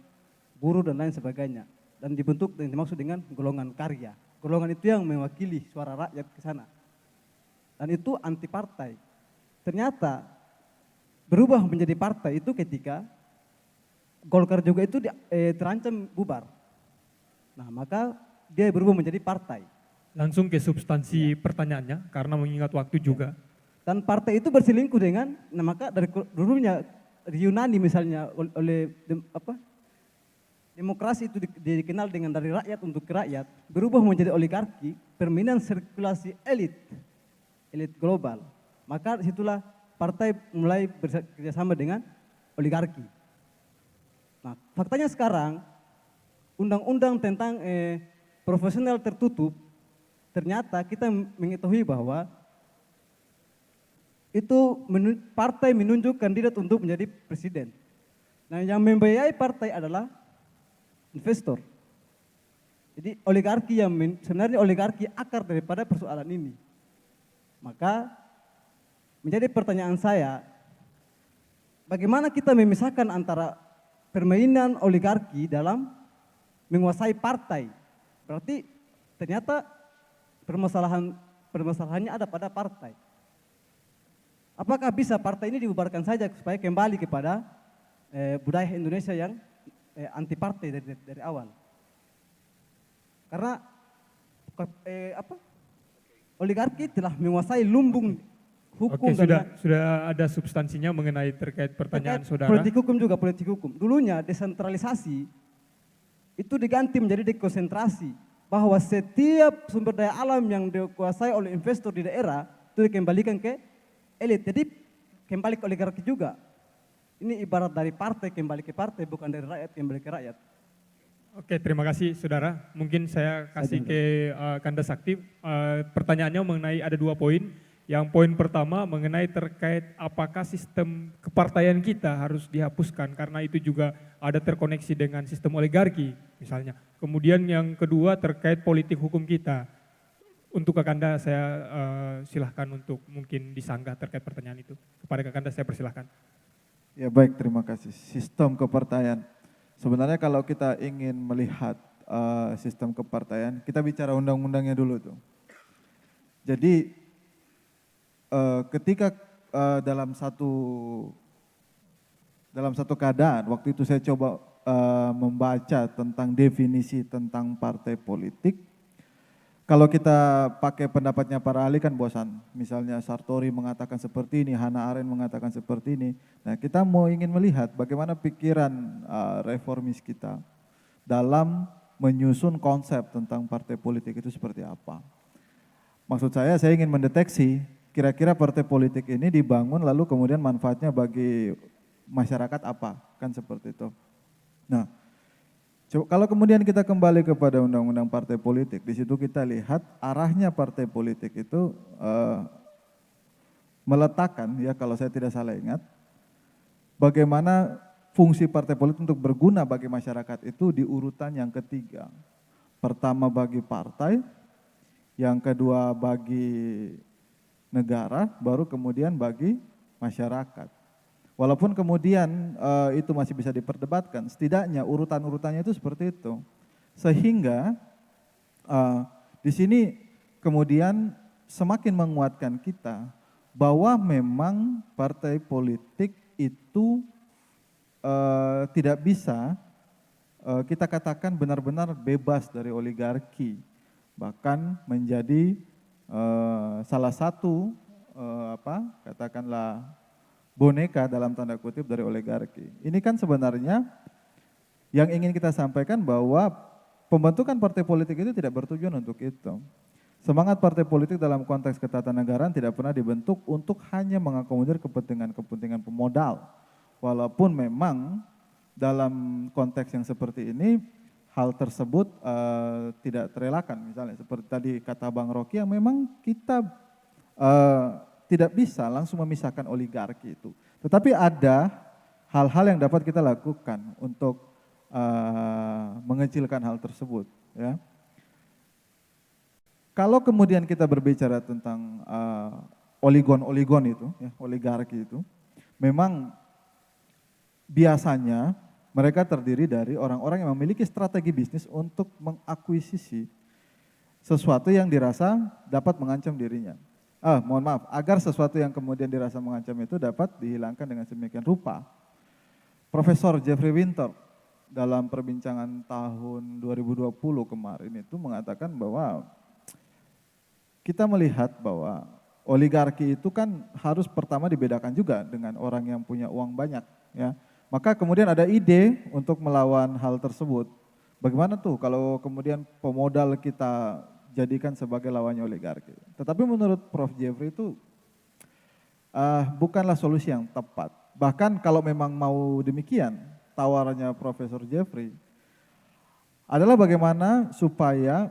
buruh dan lain sebagainya, dan dibentuk yang dimaksud dengan golongan karya. Golongan itu yang mewakili suara rakyat ke sana, dan itu anti partai. Ternyata berubah menjadi partai itu ketika Golkar juga itu terancam bubar. Nah, maka dia berubah menjadi partai. Langsung ke substansi pertanyaannya, karena mengingat waktu juga. Dan partai itu berselingkuh dengan, nah maka dari dulunya di Yunani misalnya demokrasi itu dikenal dengan dari rakyat untuk rakyat, berubah menjadi oligarki, permainan sirkulasi elit global. Maka disitulah partai mulai bekerjasama dengan oligarki. Nah, faktanya sekarang undang-undang tentang profesional tertutup, ternyata kita mengetahui bahwa itu partai menunjuk kandidat untuk menjadi presiden. Nah, yang membiayai partai adalah investor. Jadi oligarki yang sebenarnya oligarki akar daripada persoalan ini. Maka menjadi pertanyaan saya, bagaimana kita memisahkan antara permainan oligarki dalam menguasai partai? Berarti ternyata permasalahannya ada pada partai. Apakah bisa partai ini dibubarkan saja supaya kembali kepada budaya Indonesia yang anti partai dari awal? Karena oligarki telah menguasai lumbung hukum. Oke, sudah ada substansinya mengenai terkait pertanyaan saudara. Politik hukum. Dulunya desentralisasi itu diganti menjadi dekonsentrasi, bahwa setiap sumber daya alam yang dikuasai oleh investor di daerah itu dikembalikan ke elit. Jadi kembali ke oligarki juga. Ini ibarat dari partai kembali ke partai, bukan dari rakyat kembali ke rakyat. Oke, terima kasih saudara. Mungkin saya kasih ke Kanda Sakti. Pertanyaannya mengenai ada 2 poin. Yang poin pertama mengenai terkait apakah sistem kepartaian kita harus dihapuskan karena itu juga ada terkoneksi dengan sistem oligarki misalnya. Kemudian yang kedua terkait politik hukum kita. Untuk Kakanda saya silahkan untuk mungkin disanggah terkait pertanyaan itu. Kepada Kakanda saya persilahkan. Ya baik, terima kasih. Sistem kepartaian. Sebenarnya kalau kita ingin melihat sistem kepartaian, kita bicara undang-undangnya dulu tuh. Jadi ketika dalam satu keadaan, waktu itu saya coba membaca tentang definisi tentang partai politik. Kalau kita pakai pendapatnya para ahli kan bosan. Misalnya Sartori mengatakan seperti ini, Hannah Arendt mengatakan seperti ini. Nah, kita ingin melihat bagaimana pikiran reformis kita dalam menyusun konsep tentang partai politik itu seperti apa. Maksud saya ingin mendeteksi kira-kira partai politik ini dibangun lalu kemudian manfaatnya bagi masyarakat apa, kan seperti itu. Nah, kalau kemudian kita kembali kepada undang-undang partai politik, di situ kita lihat arahnya partai politik itu meletakkan, ya kalau saya tidak salah ingat, bagaimana fungsi partai politik untuk berguna bagi masyarakat itu di urutan yang ketiga. Pertama bagi partai, yang kedua bagi negara, baru kemudian bagi masyarakat. Walaupun kemudian itu masih bisa diperdebatkan, setidaknya urutan-urutannya itu seperti itu. Sehingga di sini kemudian semakin menguatkan kita bahwa memang partai politik itu tidak bisa kita katakan benar-benar bebas dari oligarki, bahkan menjadi salah satu katakanlah boneka dalam tanda kutip dari oligarki. Ini kan sebenarnya yang ingin kita sampaikan bahwa pembentukan partai politik itu tidak bertujuan untuk itu. Semangat partai politik dalam konteks ketatanegaraan tidak pernah dibentuk untuk hanya mengakomodir kepentingan-kepentingan pemodal. Walaupun memang dalam konteks yang seperti ini hal tersebut tidak terelakkan. Misalnya seperti tadi kata Bang Rocky yang memang kita tidak bisa langsung memisahkan oligarki itu. Tetapi ada hal-hal yang dapat kita lakukan untuk mengecilkan hal tersebut. Ya. Kalau kemudian kita berbicara tentang oligon-oligon itu, ya, oligarki itu, memang biasanya mereka terdiri dari orang-orang yang memiliki strategi bisnis untuk mengakuisisi sesuatu yang dirasa dapat mengancam dirinya. Mohon maaf, agar sesuatu yang kemudian dirasa mengancam itu dapat dihilangkan dengan sedemikian rupa. Profesor Jeffrey Winter dalam perbincangan tahun 2020 kemarin itu mengatakan bahwa kita melihat bahwa oligarki itu kan harus pertama dibedakan juga dengan orang yang punya uang banyak, ya. Maka kemudian ada ide untuk melawan hal tersebut. Bagaimana tuh kalau kemudian pemodal kita jadikan sebagai lawannya oligarki? Tetapi menurut Prof. Jeffrey itu bukanlah solusi yang tepat. Bahkan kalau memang mau demikian, tawarannya Profesor Jeffrey adalah bagaimana supaya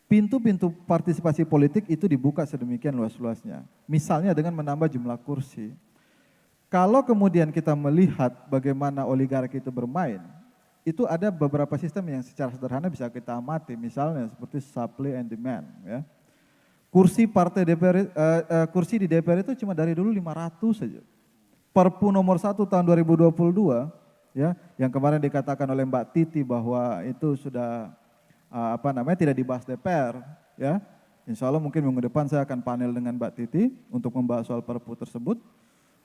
pintu-pintu partisipasi politik itu dibuka sedemikian luas-luasnya. Misalnya dengan menambah jumlah kursi. Kalau kemudian kita melihat bagaimana oligarki itu bermain, itu ada beberapa sistem yang secara sederhana bisa kita amati. Misalnya seperti supply and demand. Ya. Kursi partai DPR, kursi di DPR itu cuma dari dulu 500 saja. Perpu nomor 1 tahun 2022, ya, yang kemarin dikatakan oleh Mbak Titi bahwa itu sudah tidak dibahas DPR, ya. Insya Allah mungkin minggu depan saya akan panel dengan Mbak Titi untuk membahas soal Perpu tersebut.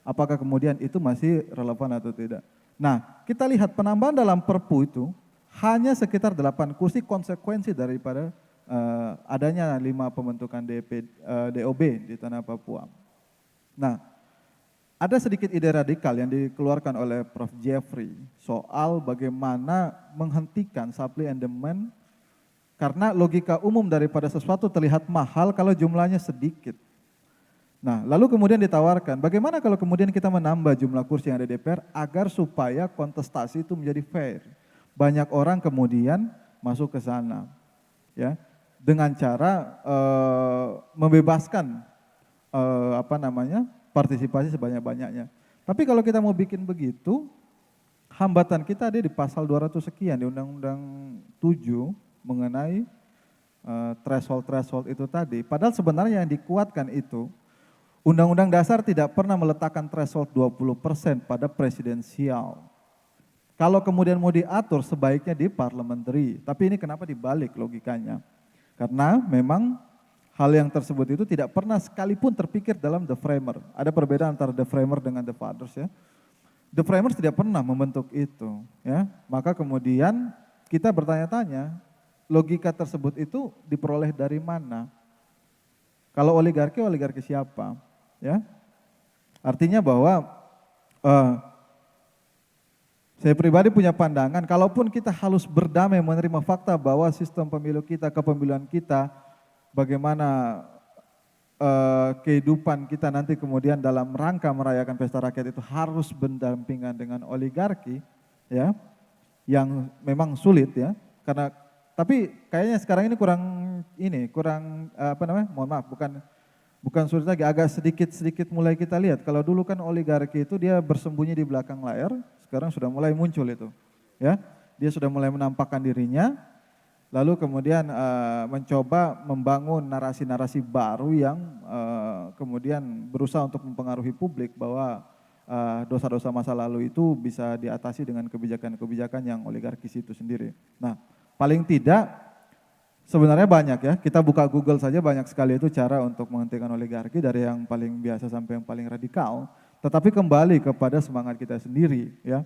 Apakah kemudian itu masih relevan atau tidak? Nah, kita lihat penambahan dalam Perpu itu hanya sekitar 8 kursi konsekuensi daripada adanya 5 pembentukan DOB di tanah Papua. Nah, ada sedikit ide radikal yang dikeluarkan oleh Prof. Jeffrey soal bagaimana menghentikan supply and demand. Karena logika umum daripada sesuatu terlihat mahal kalau jumlahnya sedikit. Nah, lalu kemudian ditawarkan, bagaimana kalau kemudian kita menambah jumlah kursi yang ada di DPR agar supaya kontestasi itu menjadi fair. Banyak orang kemudian masuk ke sana, ya, dengan cara membebaskan partisipasi sebanyak-banyaknya. Tapi kalau kita mau bikin begitu, hambatan kita ada di pasal 200 sekian di Undang-Undang 7 mengenai threshold itu tadi. Padahal sebenarnya yang dikuatkan itu, Undang-Undang Dasar tidak pernah meletakkan threshold 20% pada presidensial. Kalau kemudian mau diatur sebaiknya di parliamentary. Tapi ini kenapa dibalik logikanya? Karena memang hal yang tersebut itu tidak pernah sekalipun terpikir dalam the framer. Ada perbedaan antara the framer dengan the fathers, ya. The framers tidak pernah membentuk itu, ya. Maka kemudian kita bertanya-tanya, logika tersebut itu diperoleh dari mana? Kalau oligarki, oligarki siapa? Ya, artinya bahwa saya pribadi punya pandangan, kalaupun kita harus berdamai menerima fakta bahwa sistem pemilu kita, kepemiluan kita, bagaimana kehidupan kita nanti kemudian dalam rangka merayakan pesta rakyat itu harus berdampingan dengan oligarki, ya, yang memang sulit, ya, karena tapi kayaknya sekarang ini mohon maaf, bukan sulit lagi, agak sedikit mulai kita lihat. Kalau dulu kan oligarki itu dia bersembunyi di belakang layar, sekarang sudah mulai muncul itu, ya. Dia sudah mulai menampakkan dirinya, lalu kemudian mencoba membangun narasi-narasi baru yang kemudian berusaha untuk mempengaruhi publik bahwa dosa-dosa masa lalu itu bisa diatasi dengan kebijakan-kebijakan yang oligarkis itu sendiri. Nah, paling tidak sebenarnya banyak, ya, kita buka Google saja banyak sekali itu cara untuk menghentikan oligarki dari yang paling biasa sampai yang paling radikal. Tetapi kembali kepada semangat kita sendiri, ya.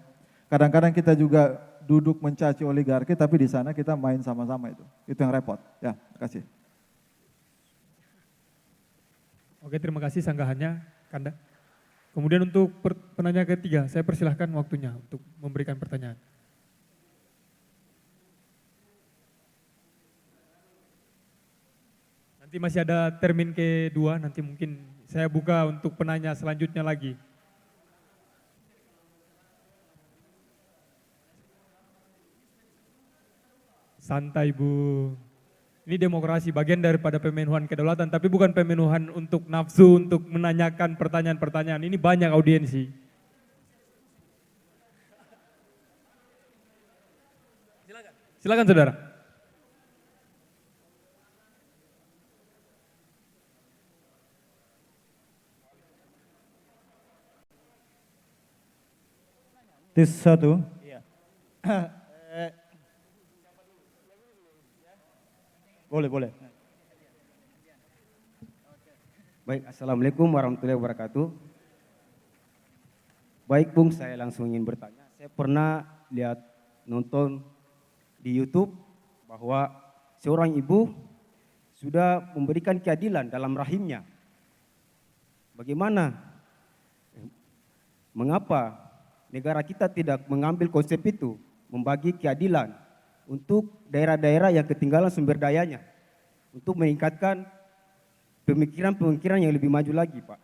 Kadang-kadang kita juga duduk mencaci oligarki tapi di sana kita main sama-sama itu yang repot. Ya, terima kasih. Oke, terima kasih sanggahannya, Kanda. Kemudian untuk penanya ketiga, saya persilahkan waktunya untuk memberikan pertanyaan. Nanti masih ada termin kedua, nanti mungkin saya buka untuk penanya selanjutnya lagi. Santai Bu. Ini demokrasi, bagian daripada pemenuhan kedaulatan, tapi bukan pemenuhan untuk nafsu, untuk menanyakan pertanyaan-pertanyaan. Ini banyak audiensi. Silakan saudara. Tes satu. Boleh. Baik, Assalamualaikum warahmatullahi wabarakatuh. Baik Bung, saya langsung ingin bertanya. Saya pernah nonton di YouTube bahwa seorang ibu sudah memberikan keadilan dalam rahimnya. Bagaimana? Mengapa negara kita tidak mengambil konsep itu, membagi keadilan untuk daerah-daerah yang ketinggalan sumber dayanya, untuk meningkatkan pemikiran-pemikiran yang lebih maju lagi, Pak.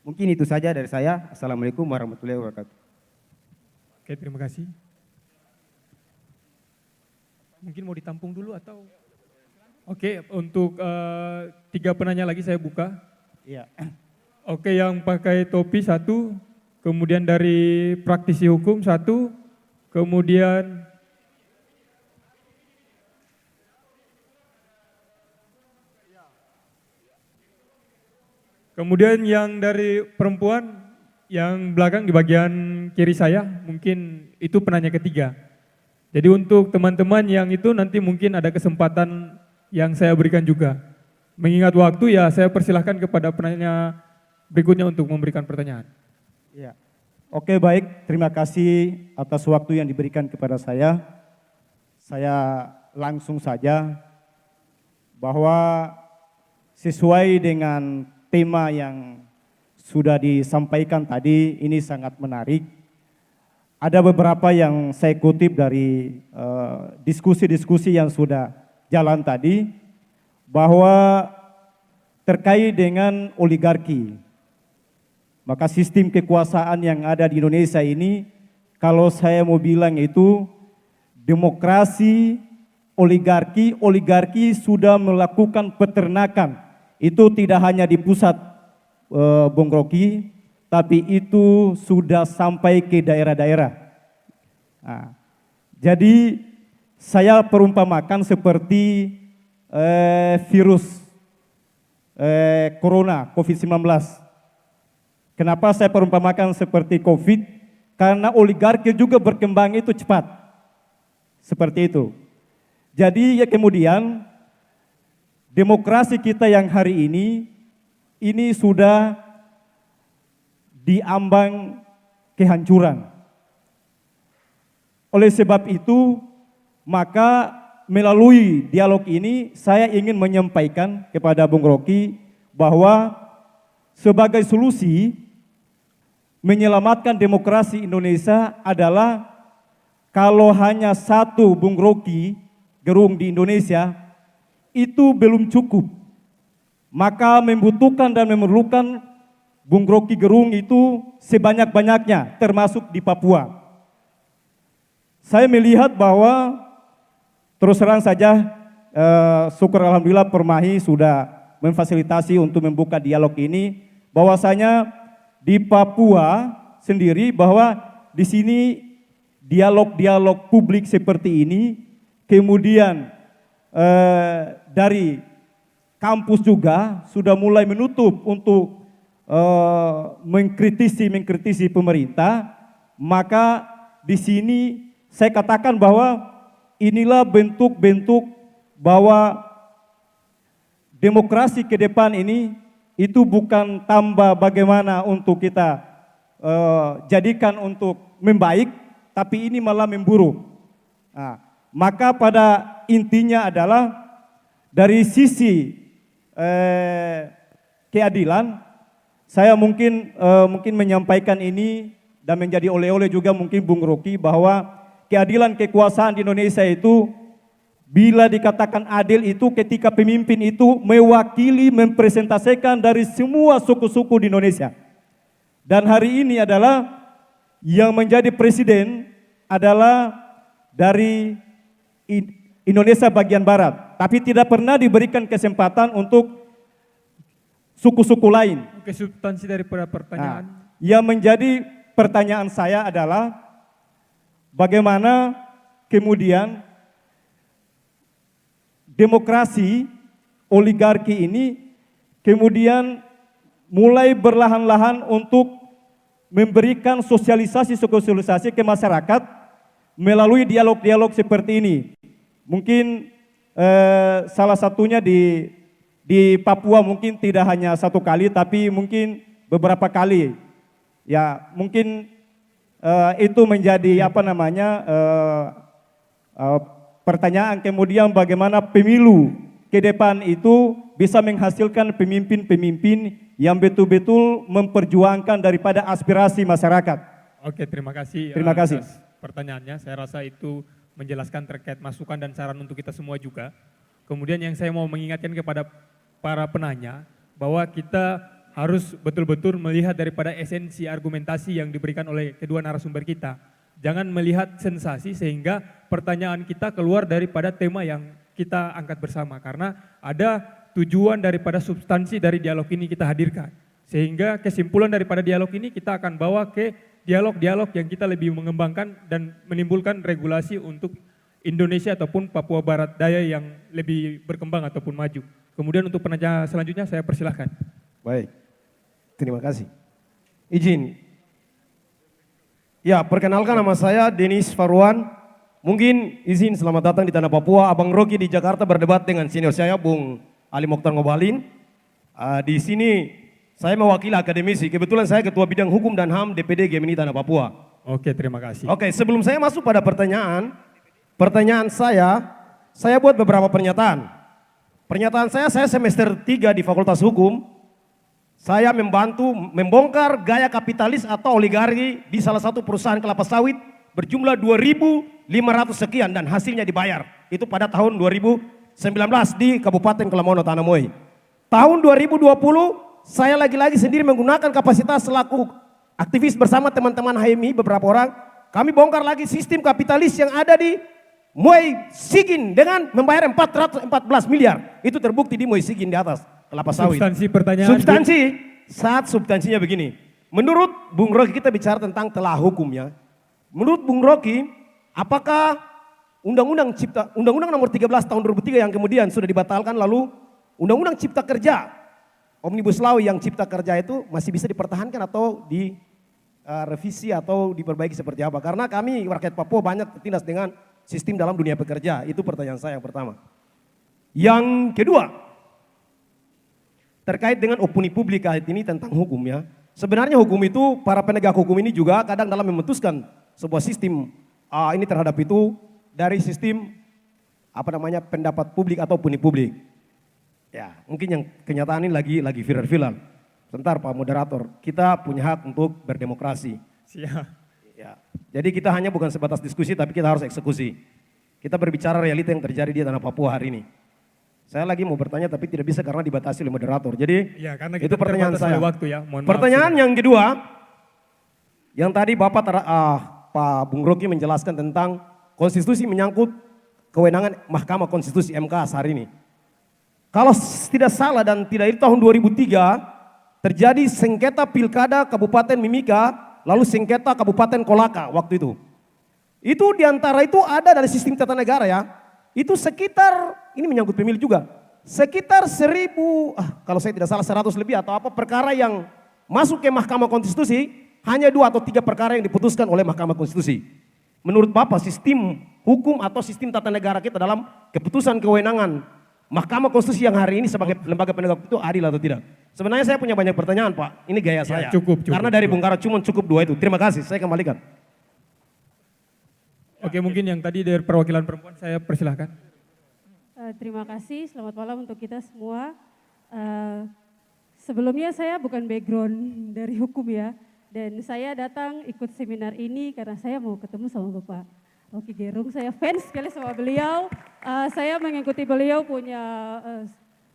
Mungkin itu saja dari saya. Assalamualaikum warahmatullahi wabarakatuh. Oke, terima kasih. Mungkin mau ditampung dulu atau? Oke, untuk 3 penanya lagi saya buka. Iya. Oke, yang pakai topi 1, kemudian dari praktisi hukum 1, kemudian yang dari perempuan yang belakang di bagian kiri saya, mungkin itu penanya ketiga. Jadi untuk teman-teman yang itu nanti mungkin ada kesempatan yang saya berikan juga. Mengingat waktu ya saya persilahkan kepada penanya berikutnya untuk memberikan pertanyaan. Iya. Oke, baik. Terima kasih atas waktu yang diberikan kepada saya. Saya langsung saja bahwa sesuai dengan tema yang sudah disampaikan tadi, ini sangat menarik. Ada beberapa yang saya kutip dari diskusi-diskusi yang sudah jalan tadi, bahwa terkait dengan oligarki. Maka sistem kekuasaan yang ada di Indonesia ini, kalau saya mau bilang itu demokrasi, oligarki sudah melakukan peternakan. Itu tidak hanya di pusat Bung Rocky, tapi itu sudah sampai ke daerah-daerah. Nah, jadi saya perumpamakan seperti virus corona, COVID-19. Kenapa saya perumpamakan seperti COVID? Karena oligarki juga berkembang itu cepat. Seperti itu. Jadi ya kemudian demokrasi kita yang hari ini sudah diambang kehancuran. Oleh sebab itu, maka melalui dialog ini saya ingin menyampaikan kepada Bung Rocky bahwa sebagai solusi menyelamatkan demokrasi Indonesia adalah kalau hanya satu Bung Rocky gerung di Indonesia itu belum cukup. Maka membutuhkan dan memerlukan Bung Rocky gerung itu sebanyak-banyaknya termasuk di Papua. Saya melihat bahwa terus terang saja syukur alhamdulillah Permahi sudah memfasilitasi untuk membuka dialog ini, bahwasanya di Papua sendiri bahwa di sini dialog-dialog publik seperti ini, kemudian dari kampus juga sudah mulai menutup untuk mengkritisi pemerintah, maka di sini saya katakan bahwa inilah bentuk-bentuk bahwa demokrasi ke depan ini itu bukan tambah bagaimana untuk kita jadikan untuk membaik, tapi ini malah memburuk. Nah, maka pada intinya adalah dari sisi keadilan, saya mungkin menyampaikan ini dan menjadi oleh-oleh juga mungkin Bung Rocky bahwa keadilan kekuasaan di Indonesia itu bila dikatakan adil itu ketika pemimpin itu mewakili, mempresentasikan dari semua suku-suku di Indonesia. Dan hari ini adalah yang menjadi presiden adalah dari Indonesia bagian barat, tapi tidak pernah diberikan kesempatan untuk suku-suku lain. Oke, substansi daripada pertanyaan. Yang menjadi pertanyaan saya adalah bagaimana kemudian demokrasi oligarki ini kemudian mulai berlahan-lahan untuk memberikan sosialisasi ke masyarakat melalui dialog-dialog seperti ini. Mungkin salah satunya di Papua mungkin tidak hanya satu kali, tapi mungkin beberapa kali. Ya, mungkin itu menjadi pertanyaan kemudian bagaimana pemilu ke depan itu bisa menghasilkan pemimpin-pemimpin yang betul-betul memperjuangkan daripada aspirasi masyarakat. Oke, terima kasih. Terima kasih. Atas pertanyaannya, saya rasa itu menjelaskan terkait masukan dan saran untuk kita semua juga. Kemudian yang saya mau mengingatkan kepada para penanya, bahwa kita harus betul-betul melihat daripada esensi argumentasi yang diberikan oleh kedua narasumber kita. Jangan melihat sensasi sehingga pertanyaan kita keluar daripada tema yang kita angkat bersama. Karena ada tujuan daripada substansi dari dialog ini kita hadirkan. Sehingga kesimpulan daripada dialog ini kita akan bawa ke dialog-dialog yang kita lebih mengembangkan dan menimbulkan regulasi untuk Indonesia ataupun Papua Barat Daya yang lebih berkembang ataupun maju. Kemudian untuk penanya selanjutnya saya persilahkan. Baik, terima kasih. Izin. Ya, perkenalkan nama saya Denis Farwan. Mungkin izin selamat datang di Tanah Papua. Abang Rocky di Jakarta berdebat dengan senior saya Bung Ali Mokhtar Ngobalin. Di sini saya mewakili akademisi. Kebetulan saya Ketua Bidang Hukum dan HAM DPD Gemini Tanah Papua. Oke, terima kasih. Oke, sebelum saya masuk pada pertanyaan saya buat beberapa pernyataan. Pernyataan saya semester 3 di Fakultas Hukum. Saya membantu membongkar gaya kapitalis atau oligarki di salah satu perusahaan kelapa sawit berjumlah 2.500 sekian dan hasilnya dibayar. Itu pada tahun 2019 di Kabupaten Kelamono Tanamoi. Tahun 2020 saya lagi-lagi sendiri menggunakan kapasitas selaku aktivis bersama teman-teman HMI beberapa orang. Kami bongkar lagi sistem kapitalis yang ada di Moi Sigin dengan membayar 414 miliar. Itu terbukti di Moi Sigin di atas kelapa sawit. Substansi pertanyaan. Substansinya begini. Menurut Bung Rocky kita bicara tentang telah hukumnya. Menurut Bung Rocky, apakah Undang-Undang nomor 13 tahun 2003 yang kemudian sudah dibatalkan, lalu Undang-Undang Cipta Kerja, Omnibus Law yang Cipta Kerja itu masih bisa dipertahankan atau direvisi atau diperbaiki seperti apa? Karena kami rakyat Papua banyak tertindas dengan sistem dalam dunia pekerja. Itu pertanyaan saya yang pertama. Yang kedua, terkait dengan opini publik kali ini tentang hukum ya. Sebenarnya hukum itu, para penegak hukum ini juga kadang dalam memutuskan sebuah sistem ini terhadap itu dari sistem pendapat publik atau opini publik. Ya, mungkin yang kenyataan ini lagi viral-viral. Sebentar Pak Moderator, kita punya hak untuk berdemokrasi. Siap. Ya, jadi kita hanya bukan sebatas diskusi tapi kita harus eksekusi. Kita berbicara realita yang terjadi di Tanah Papua hari ini. Saya lagi mau bertanya tapi tidak bisa karena dibatasi oleh moderator. Jadi Ya, karena itu kita pertanyaan terbatas saya. oleh waktu ya. Mohon maaf Pertanyaan sudah. yang kedua, yang tadi Bapak Pak Bung Rocky menjelaskan tentang konstitusi menyangkut kewenangan Mahkamah Konstitusi MK hari ini. Kalau tidak salah dan tidak, itu tahun 2003 terjadi sengketa pilkada Kabupaten Mimika, lalu sengketa Kabupaten Kolaka waktu itu. Itu diantara itu ada dari sistem tata negara ya. Itu sekitar, ini menyangkut pemilu juga, sekitar 1000, kalau saya tidak salah 100 lebih atau apa perkara yang masuk ke Mahkamah Konstitusi, hanya 2 atau 3 perkara yang diputuskan oleh Mahkamah Konstitusi. Menurut Bapak sistem hukum atau sistem tata negara kita dalam keputusan kewenangan Mahkamah Konstitusi yang hari ini sebagai lembaga penegak hukum itu adil atau tidak? Sebenarnya saya punya banyak pertanyaan Pak, ini gaya saya. Cukup. Karena dari Bung Kara cuma cukup 2 itu. Terima kasih, saya kembalikan. Oke, mungkin yang tadi dari perwakilan perempuan saya persilahkan. Terima kasih, selamat malam untuk kita semua. Sebelumnya saya bukan background dari hukum ya, dan saya datang ikut seminar ini karena saya mau ketemu sama Bapak Rocky Gerung. Saya fans sekali sama beliau. Saya mengikuti beliau punya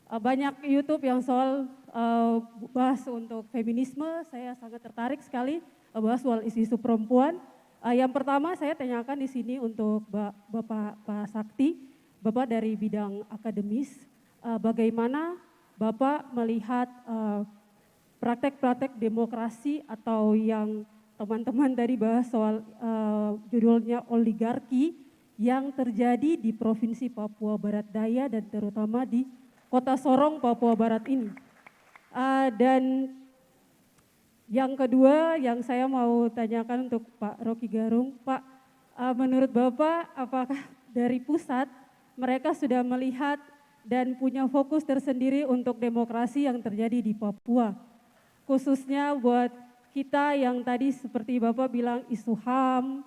banyak YouTube yang soal bahas untuk feminisme. Saya sangat tertarik sekali bahas soal isu-isu perempuan. Yang pertama saya tanyakan di sini untuk Bapak Pak Sakti, Bapak dari bidang akademis, bagaimana Bapak melihat praktek-praktek demokrasi atau yang teman-teman tadi bahas soal judulnya oligarki yang terjadi di Provinsi Papua Barat Daya dan terutama di Kota Sorong, Papua Barat ini. Dan yang kedua yang saya mau tanyakan untuk Pak Rocky Gerung, Pak, menurut Bapak apakah dari pusat mereka sudah melihat dan punya fokus tersendiri untuk demokrasi yang terjadi di Papua? Khususnya buat kita yang tadi seperti Bapak bilang isu HAM,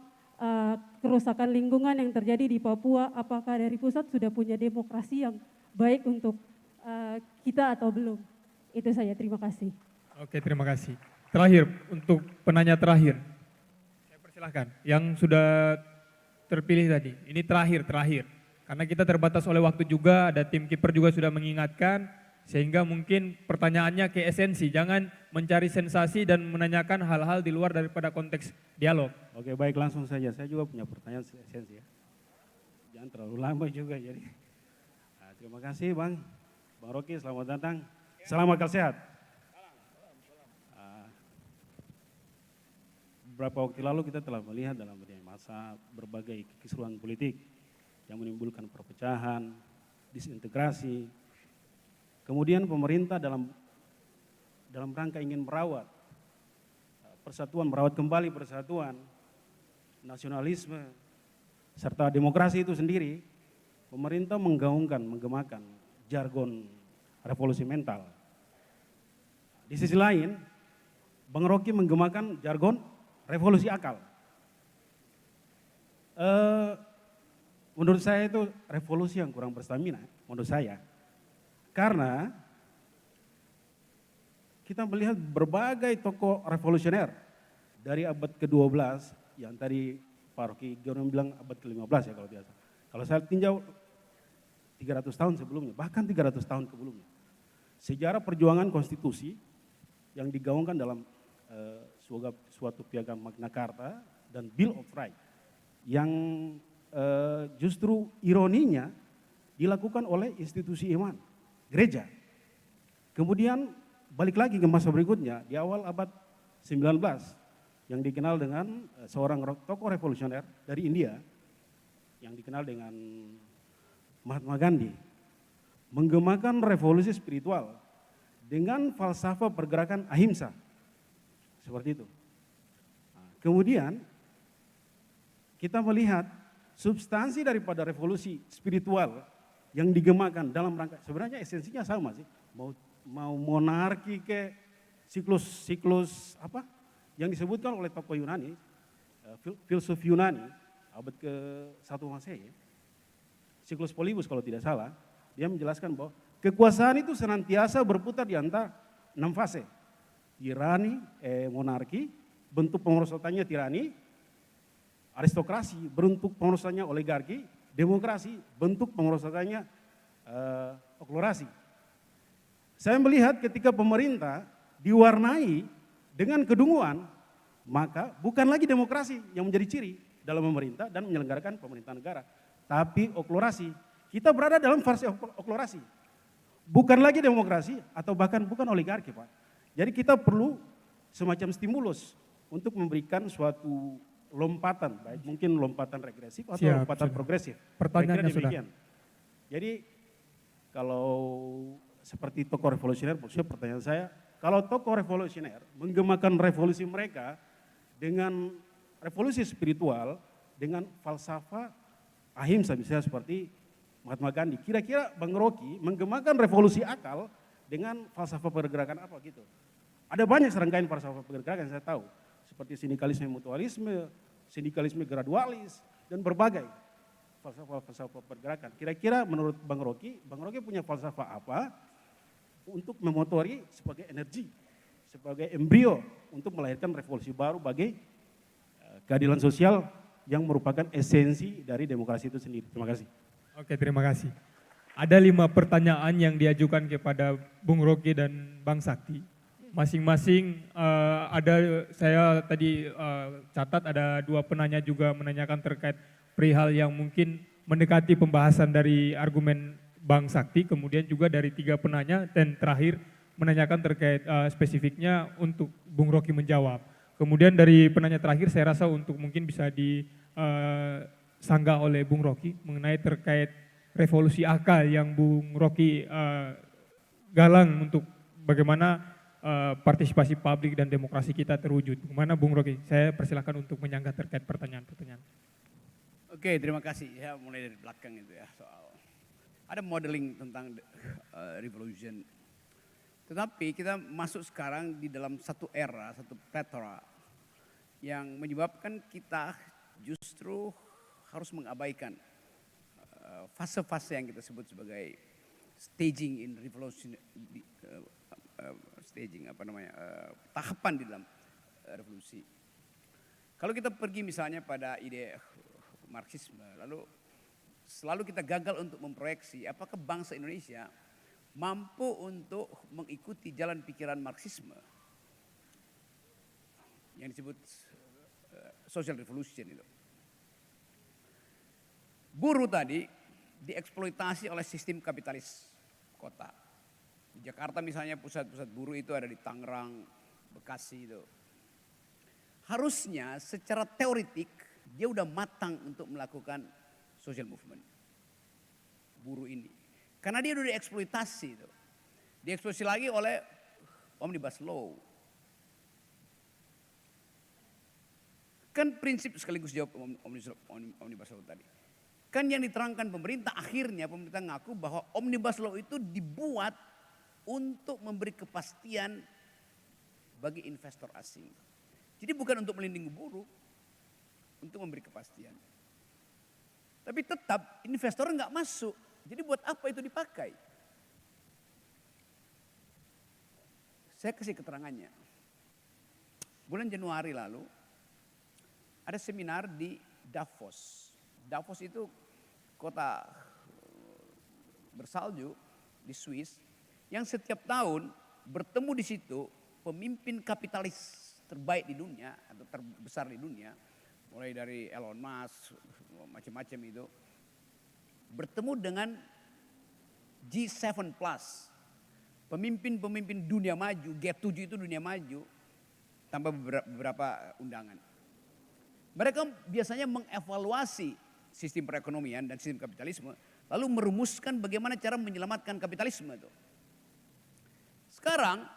kerusakan lingkungan yang terjadi di Papua, apakah dari pusat sudah punya demokrasi yang baik untuk kita atau belum? Itu saja, terima kasih. Oke, terima kasih. Terakhir, untuk penanya terakhir, saya persilahkan. Yang sudah terpilih tadi, ini terakhir. Karena kita terbatas oleh waktu juga, ada tim kiper juga sudah mengingatkan, sehingga mungkin pertanyaannya ke esensi, jangan mencari sensasi dan menanyakan hal-hal di luar daripada konteks dialog. Oke, baik, langsung saja. Saya juga punya pertanyaan esensi ya. Jangan terlalu lama juga jadi. Nah, terima kasih Bang Rocky, selamat datang. Salam akal sehat. Beberapa waktu lalu kita telah melihat dalam masa berbagai kekisruhan politik yang menimbulkan perpecahan, disintegrasi. Kemudian pemerintah dalam rangka ingin merawat persatuan, merawat kembali persatuan, nasionalisme, serta demokrasi itu sendiri, pemerintah menggemakan jargon revolusi mental. Di sisi lain, Bang Rocky menggemakan jargon revolusi akal. Menurut saya itu revolusi yang kurang berstamina, menurut saya. Karena kita melihat berbagai tokoh revolusioner dari abad ke-12, yang tadi Pak Rocky Gerung bilang abad ke-15 ya kalau biasa. Kalau saya tinjau 300 tahun sebelumnya, bahkan 300 tahun sebelumnya. Sejarah perjuangan konstitusi yang digaungkan dalam suatu piagam Magna Carta dan Bill of Rights yang justru ironinya dilakukan oleh institusi iman, gereja. Kemudian balik lagi ke masa berikutnya di awal abad 19 yang dikenal dengan seorang tokoh revolusioner dari India yang dikenal dengan Mahatma Gandhi menggemakan revolusi spiritual dengan falsafah pergerakan ahimsa. Seperti itu. Nah, kemudian kita melihat substansi daripada revolusi spiritual yang digemakan dalam rangka, sebenarnya esensinya sama sih, mau monarki ke siklus apa yang disebutkan oleh tokoh Yunani, filsuf Yunani abad ke-1 Masehi, siklus Polybus kalau tidak salah, dia menjelaskan bahwa kekuasaan itu senantiasa berputar di antara 6 fase, tirani, monarki, bentuk pengurusannya tirani, aristokrasi, bentuk pengurusannya oligarki, demokrasi, bentuk pengurusannya oklorasi. Saya melihat ketika pemerintah diwarnai dengan kedunguan, maka bukan lagi demokrasi yang menjadi ciri dalam memerintah dan menyelenggarakan pemerintahan negara, tapi oklorasi. Kita berada dalam fase oklorasi. Bukan lagi demokrasi atau bahkan bukan oligarki, Pak. Jadi kita perlu semacam stimulus untuk memberikan suatu lompatan, baik mungkin lompatan regresif atau lompatan progresif. Pertanyaannya sudah. Jadi kalau seperti tokoh revolusioner, maksudnya pertanyaan saya, kalau tokoh revolusioner menggemakan revolusi mereka dengan revolusi spiritual, dengan falsafah ahimsa misalnya seperti Mahatma Gandhi, kira-kira Bang Rocky menggemakan revolusi akal dengan falsafah pergerakan apa gitu. Ada banyak serangkaian falsafah pergerakan yang saya tahu, seperti sindikalisme mutualisme, sindikalisme gradualis, dan berbagai falsafah pergerakan. Kira-kira menurut Bang Rocky punya falsafah apa untuk memotori sebagai energi, sebagai embrio untuk melahirkan revolusi baru bagi keadilan sosial yang merupakan esensi dari demokrasi itu sendiri. Terima kasih. Oke, terima kasih. Ada 5 pertanyaan yang diajukan kepada Bung Rocky dan Bang Sakti. Masing-masing saya tadi catat ada 2 penanya juga menanyakan terkait perihal yang mungkin mendekati pembahasan dari argumen Bang Sakti, kemudian juga dari 3 penanya dan terakhir menanyakan terkait spesifiknya untuk Bung Rocky menjawab. Kemudian dari penanya terakhir saya rasa untuk mungkin bisa disanggah oleh Bung Rocky mengenai terkait revolusi akal yang Bung Rocky galang untuk bagaimana partisipasi publik dan demokrasi kita terwujud. Bagaimana Bung Rocky? Saya persilahkan untuk menyanggah terkait pertanyaan-pertanyaan. Oke, terima kasih. Ya, mulai dari belakang itu ya soal ada modeling tentang revolution. Tetapi kita masuk sekarang di dalam satu era, satu plethora yang menyebabkan kita justru harus mengabaikan fase-fase yang kita sebut sebagai staging in revolution, tahapan di dalam revolusi. Kalau kita pergi misalnya pada ide Marxisme, lalu selalu kita gagal untuk memproyeksi apakah bangsa Indonesia mampu untuk mengikuti jalan pikiran Marxisme yang disebut social revolution itu. Buruh tadi dieksploitasi oleh sistem kapitalis kota. Di Jakarta misalnya pusat-pusat buruh itu ada di Tangerang, Bekasi itu. Harusnya secara teoretik dia udah matang untuk melakukan social movement. Buruh ini. Karena dia udah dieksploitasi itu. Dieksploitasi lagi oleh Omnibus Law. Kan prinsip sekaligus jawab Omnibus Law tadi. Kan yang diterangkan pemerintah akhirnya pemerintah ngaku bahwa Omnibus Law itu dibuat untuk memberi kepastian bagi investor asing. Jadi bukan untuk melindungi buruh, untuk memberi kepastian. Tapi tetap investor nggak masuk. Jadi buat apa itu dipakai? Saya kasih keterangannya. Bulan Januari lalu ada seminar di Davos. Davos itu kota bersalju di Swiss yang setiap tahun bertemu di situ pemimpin kapitalis terbaik di dunia atau terbesar di dunia, mulai dari Elon Musk, macam-macam itu, bertemu dengan G7 Plus, pemimpin-pemimpin dunia maju, G7 itu dunia maju, tanpa beberapa undangan. Mereka biasanya mengevaluasi sistem perekonomian dan sistem kapitalisme, lalu merumuskan bagaimana cara menyelamatkan kapitalisme itu. Sekarang,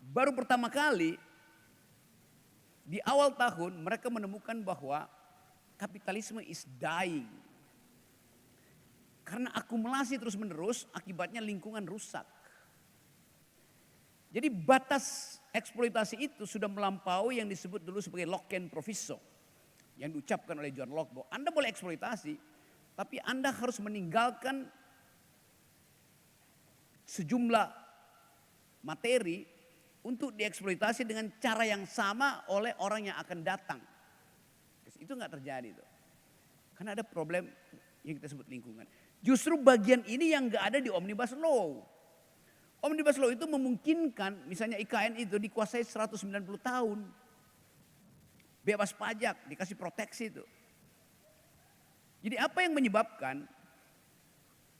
baru pertama kali di awal tahun mereka menemukan bahwa kapitalisme is dying. Karena akumulasi terus menerus akibatnya lingkungan rusak. Jadi batas eksploitasi itu sudah melampaui yang disebut dulu sebagai Lockean Proviso. Yang diucapkan oleh John Locke bahwa Anda boleh eksploitasi tapi Anda harus meninggalkan sejumlah materi untuk dieksploitasi dengan cara yang sama oleh orang yang akan datang. Itu nggak terjadi tuh. Karena ada problem yang kita sebut lingkungan. Justru bagian ini yang nggak ada di Omnibus Law. Omnibus Law itu memungkinkan misalnya IKN itu dikuasai 190 tahun. Bebas pajak, dikasih proteksi itu. Jadi apa yang menyebabkan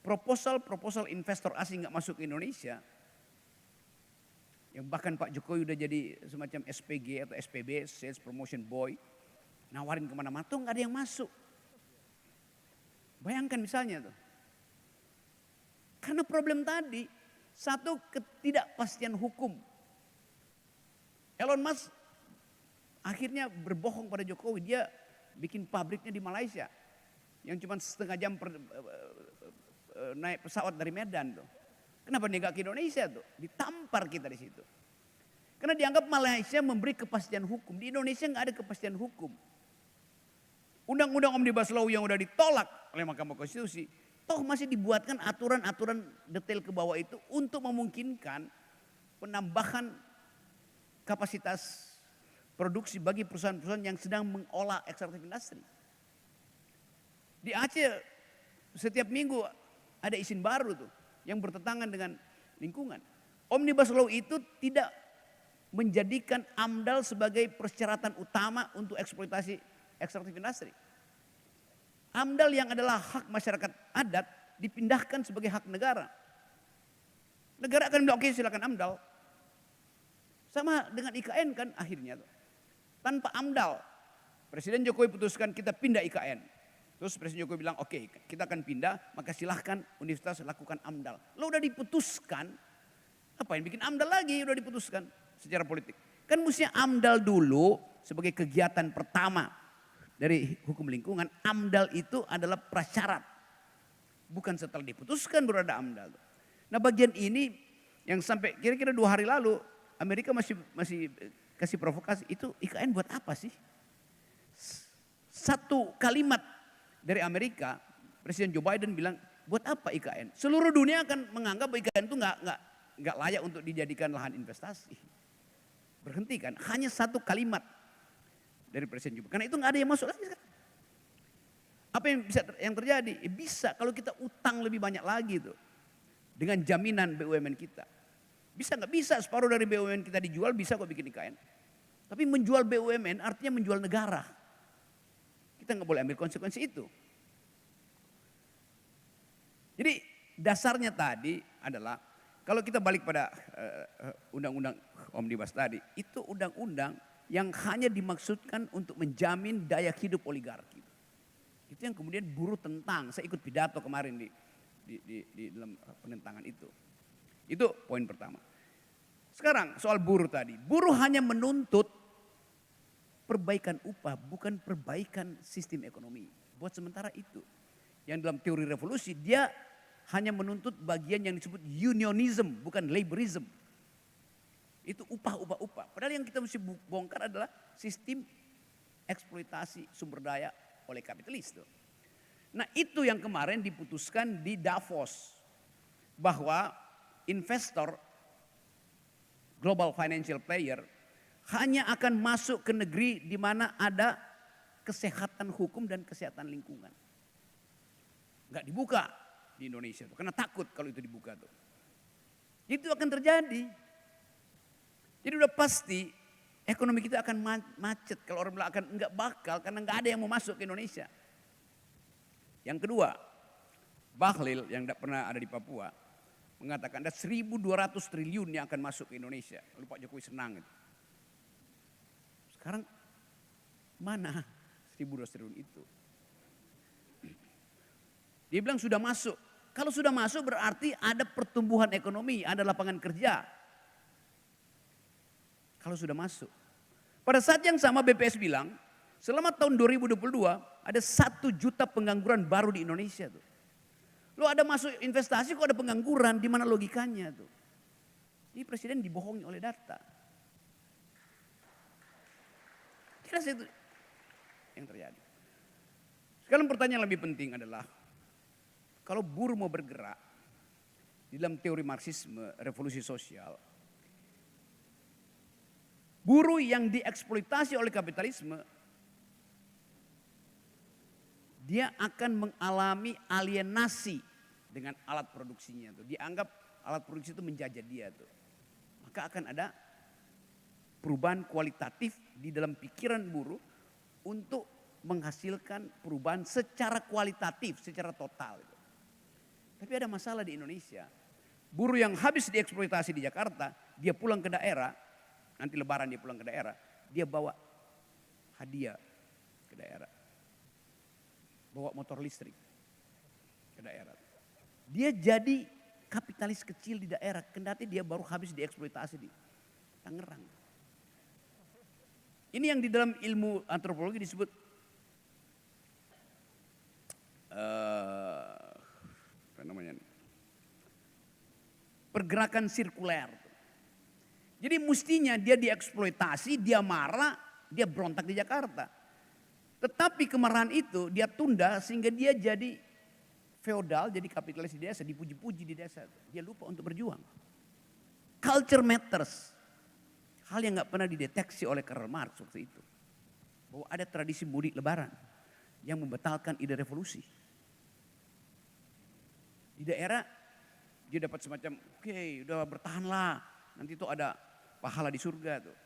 proposal investor asing nggak masuk ke Indonesia? Yang bahkan Pak Jokowi udah jadi semacam SPG atau SPB, Sales Promotion Boy. Nawarin kemana-mana tuh nggak ada yang masuk. Bayangkan misalnya tuh. Karena problem tadi, satu ketidakpastian hukum. Elon Musk akhirnya berbohong pada Jokowi, dia bikin pabriknya di Malaysia. Yang cuma setengah jam naik pesawat dari Medan tuh. Kenapa dia nggak ke Indonesia tuh? Ditampar kita di situ. Karena dianggap Malaysia memberi kepastian hukum. Di Indonesia nggak ada kepastian hukum. Undang-undang Omnibus Law yang udah ditolak oleh Mahkamah Konstitusi Toh masih dibuatkan aturan-aturan detail ke bawah itu untuk memungkinkan penambahan kapasitas produksi bagi perusahaan-perusahaan yang sedang mengolah ekstraktif industri. Di Aceh setiap minggu ada izin baru tuh yang bertentangan dengan lingkungan. Omnibus Law itu tidak menjadikan AMDAL sebagai persyaratan utama untuk eksploitasi ekstraktif industri. AMDAL yang adalah hak masyarakat adat dipindahkan sebagai hak negara. Negara akan bilang, oke silakan AMDAL. Sama dengan IKN kan akhirnya. Tanpa AMDAL, Presiden Jokowi putuskan kita pindah IKN. Terus Presiden Jokowi bilang, oke kita akan pindah, maka silahkan universitas lakukan AMDAL. Lo udah diputuskan, apa yang bikin AMDAL lagi udah diputuskan secara politik. Kan mestinya AMDAL dulu sebagai kegiatan pertama dari hukum lingkungan, AMDAL itu adalah prasyarat. Bukan setelah diputuskan baru ada AMDAL. Nah bagian ini yang sampai kira-kira 2 hari lalu Amerika masih kasih provokasi, itu IKN buat apa sih? Satu kalimat dari Amerika, Presiden Joe Biden bilang, buat apa IKN? Seluruh dunia akan menganggap IKN itu nggak layak untuk dijadikan lahan investasi. Berhentikan, hanya satu kalimat dari Presiden Joe Biden. Karena itu nggak ada yang masuk lagi sekarang. Apa yang terjadi? Bisa kalau kita utang lebih banyak lagi tuh dengan jaminan BUMN kita. Bisa nggak? Bisa, separuh dari BUMN kita dijual, bisa kok bikin IKN. Tapi menjual BUMN artinya menjual negara. Kita nggak boleh ambil konsekuensi itu. Jadi dasarnya tadi adalah kalau kita balik pada undang-undang Omnibus tadi, itu undang-undang yang hanya dimaksudkan untuk menjamin daya hidup oligarki. Itu yang kemudian buruh tentang. Saya ikut pidato kemarin di dalam penentangan itu. Itu poin pertama. Sekarang soal buruh tadi. Buruh hanya menuntut perbaikan upah, bukan perbaikan sistem ekonomi. Buat sementara itu. Yang dalam teori revolusi dia hanya menuntut bagian yang disebut unionism, bukan laborism. Itu upah. Padahal yang kita mesti bongkar adalah sistem eksploitasi sumber daya oleh kapitalis. Nah itu yang kemarin diputuskan di Davos. Bahwa investor, global financial player, hanya akan masuk ke negeri di mana ada kesehatan hukum dan kesehatan lingkungan. Enggak dibuka di Indonesia tuh, karena takut kalau itu dibuka tuh. Itu akan terjadi. Jadi udah pasti ekonomi kita akan macet. Kalau orang bilang akan enggak bakal karena enggak ada yang mau masuk ke Indonesia. Yang kedua, Bahlil yang tidak pernah ada di Papua mengatakan ada 1.200 triliun yang akan masuk ke Indonesia. Lalu Pak Jokowi senang itu. Sekarang mana 1.200 triliun itu? Dia bilang sudah masuk. Kalau sudah masuk berarti ada pertumbuhan ekonomi, ada lapangan kerja. Kalau sudah masuk. Pada saat yang sama BPS bilang, selama tahun 2022 ada 1 juta pengangguran baru di Indonesia tuh. Lo ada masuk investasi kok ada pengangguran, di mana logikanya tuh? Ini presiden dibohongi oleh data. Jelas itu yang terjadi. Sekarang pertanyaan lebih penting adalah, kalau buruh mau bergerak di dalam teori Marxisme, revolusi sosial, buruh yang dieksploitasi oleh kapitalisme, dia akan mengalami alienasi dengan alat produksinya. Tuh. Dianggap alat produksi itu menjajah dia. Tuh. Maka akan ada perubahan kualitatif di dalam pikiran buruh untuk menghasilkan perubahan secara kualitatif, secara total. Tapi ada masalah di Indonesia. Buruh yang habis dieksploitasi di Jakarta, dia pulang ke daerah, nanti lebaran dia pulang ke daerah, dia bawa hadiah ke daerah. Bawa motor listrik ke daerah. Dia jadi kapitalis kecil di daerah, kendati dia baru habis dieksploitasi di Tangerang. Ini yang di dalam ilmu antropologi disebut apa namanya? Pergerakan sirkuler. Jadi mestinya dia dieksploitasi, dia marah, dia berontak di Jakarta. Tetapi kemarahan itu dia tunda sehingga dia jadi feodal jadi kapitalis di desa, dipuji-puji di desa. Dia lupa untuk berjuang. Culture matters. Hal yang nggak pernah dideteksi oleh Karl Marx waktu itu. Bahwa ada tradisi mudik lebaran yang membatalkan ide revolusi. Di daerah dia dapat semacam, oke, udah bertahanlah, nanti itu ada pahala di surga tuh.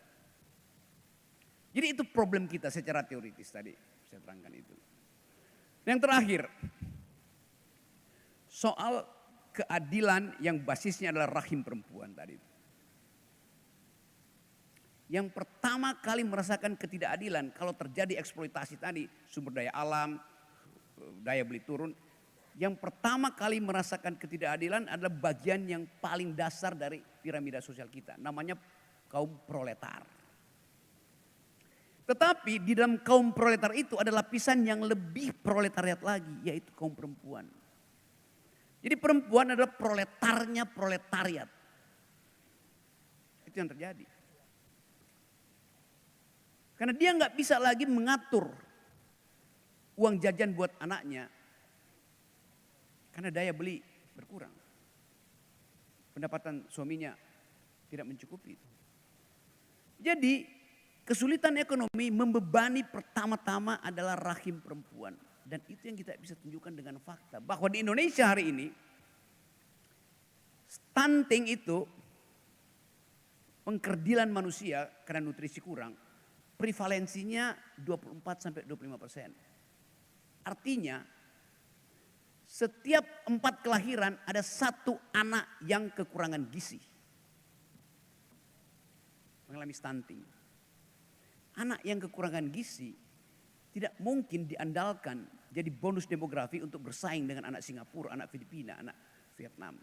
Jadi itu problem kita secara teoritis tadi, saya terangkan itu. Yang terakhir, soal keadilan yang basisnya adalah rahim perempuan tadi. Yang pertama kali merasakan ketidakadilan kalau terjadi eksploitasi tadi, sumber daya alam, daya beli turun. Yang pertama kali merasakan ketidakadilan adalah bagian yang paling dasar dari piramida sosial kita. Namanya kaum proletar. Tetapi di dalam kaum proletar itu ada lapisan yang lebih proletariat lagi, yaitu kaum perempuan. Jadi perempuan adalah proletarnya proletariat. Itu yang terjadi. Karena dia nggak bisa lagi mengatur uang jajan buat anaknya. Karena daya beli berkurang. Pendapatan suaminya tidak mencukupi. Jadi kesulitan ekonomi membebani pertama-tama adalah rahim perempuan. Dan itu yang kita bisa tunjukkan dengan fakta. Bahwa di Indonesia hari ini, stunting itu, pengkerdilan manusia karena nutrisi kurang, prevalensinya 24-25%. Artinya, setiap 4 kelahiran ada 1 anak yang kekurangan gizi. Mengalami stunting. Anak yang kekurangan gizi tidak mungkin diandalkan jadi bonus demografi untuk bersaing dengan anak Singapura, anak Filipina, anak Vietnam.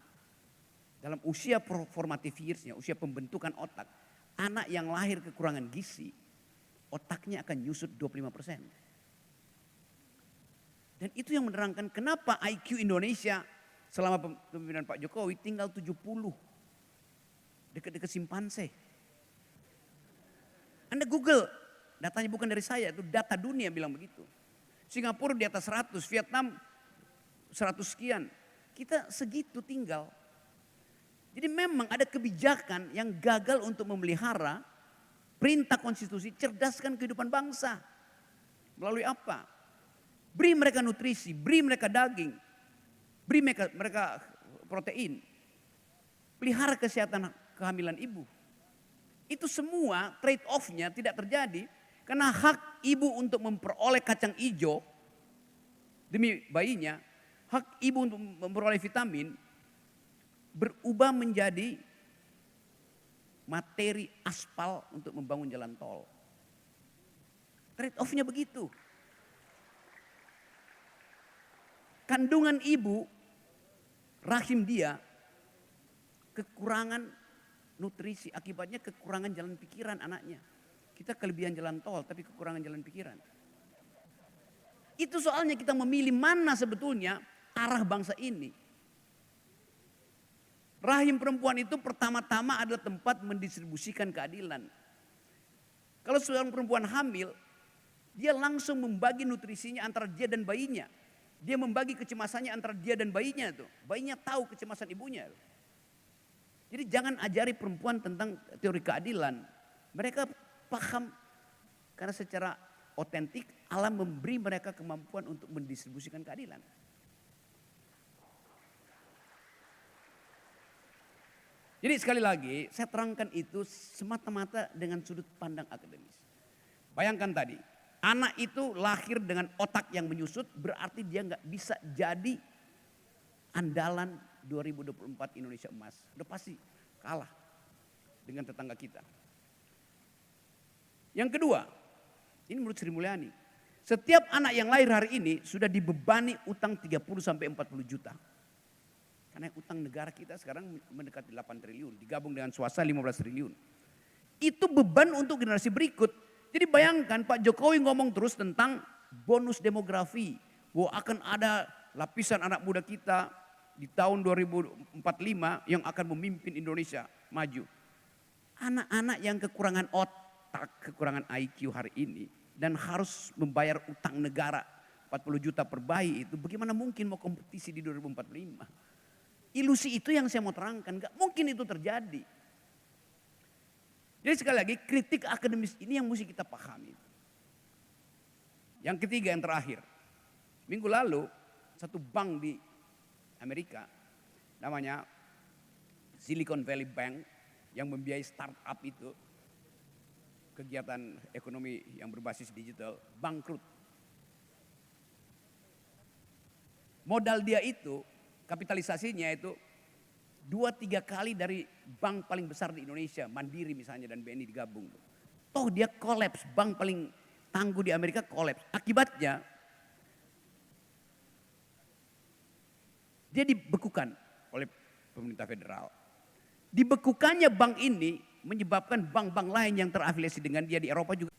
Dalam usia formative years-nya, usia pembentukan otak, anak yang lahir kekurangan gizi, otaknya akan nyusut 25%. Dan itu yang menerangkan kenapa IQ Indonesia selama kepemimpinan Pak Jokowi tinggal 70. Dekat-dekat simpanse. Anda Google, datanya bukan dari saya, itu data dunia bilang begitu. Singapura di atas 100, Vietnam 100 sekian. Kita segitu tinggal. Jadi memang ada kebijakan yang gagal untuk memelihara perintah konstitusi cerdaskan kehidupan bangsa. Melalui apa? Beri mereka nutrisi, beri mereka daging, beri mereka protein. Pelihara kesehatan kehamilan ibu. Itu semua trade off-nya tidak terjadi karena hak ibu untuk memperoleh kacang hijau demi bayinya, hak ibu untuk memperoleh vitamin berubah menjadi materi aspal untuk membangun jalan tol. Trade off-nya begitu. Kandungan ibu, rahim dia, kekurangan nutrisi, akibatnya kekurangan jalan pikiran anaknya. Kita kelebihan jalan tol, tapi kekurangan jalan pikiran. Itu soalnya kita memilih mana sebetulnya arah bangsa ini. Rahim perempuan itu pertama-tama adalah tempat mendistribusikan keadilan. Kalau seorang perempuan hamil, dia langsung membagi nutrisinya antara dia dan bayinya. Dia membagi kecemasannya antara dia dan bayinya tuh. Bayinya tahu kecemasan ibunya. Jadi jangan ajari perempuan tentang teori keadilan. Mereka paham karena secara otentik alam memberi mereka kemampuan untuk mendistribusikan keadilan. Jadi sekali lagi saya terangkan itu semata-mata dengan sudut pandang akademis. Bayangkan tadi, anak itu lahir dengan otak yang menyusut berarti dia nggak bisa jadi andalan 2024 Indonesia emas. Udah pasti kalah dengan tetangga kita. Yang kedua, ini menurut Sri Mulyani, setiap anak yang lahir hari ini sudah dibebani utang 30-40 juta. Karena utang negara kita sekarang mendekati 8 triliun, digabung dengan swasta 15 triliun. Itu beban untuk generasi berikut. Jadi bayangkan Pak Jokowi ngomong terus tentang bonus demografi. Bahwa akan ada lapisan anak muda kita di tahun 2045 yang akan memimpin Indonesia maju. Anak-anak yang kekurangan otak, kekurangan IQ hari ini dan harus membayar utang negara 40 juta per bayi itu, bagaimana mungkin mau kompetisi di 2045? Ilusi itu yang saya mau terangkan, nggak mungkin itu terjadi. Jadi sekali lagi, kritik akademis ini yang mesti kita pahami. Yang ketiga, yang terakhir. Minggu lalu, satu bank di Amerika, namanya Silicon Valley Bank, yang membiayai startup itu, kegiatan ekonomi yang berbasis digital, bangkrut. Modal dia itu, kapitalisasinya itu 2-3 kali dari bank paling besar di Indonesia, Mandiri misalnya dan BNI digabung. Toh dia kolaps, bank paling tangguh di Amerika kolaps. Akibatnya dia dibekukan oleh pemerintah federal. Dibekukannya bank ini menyebabkan bank-bank lain yang terafiliasi dengan dia di Eropa juga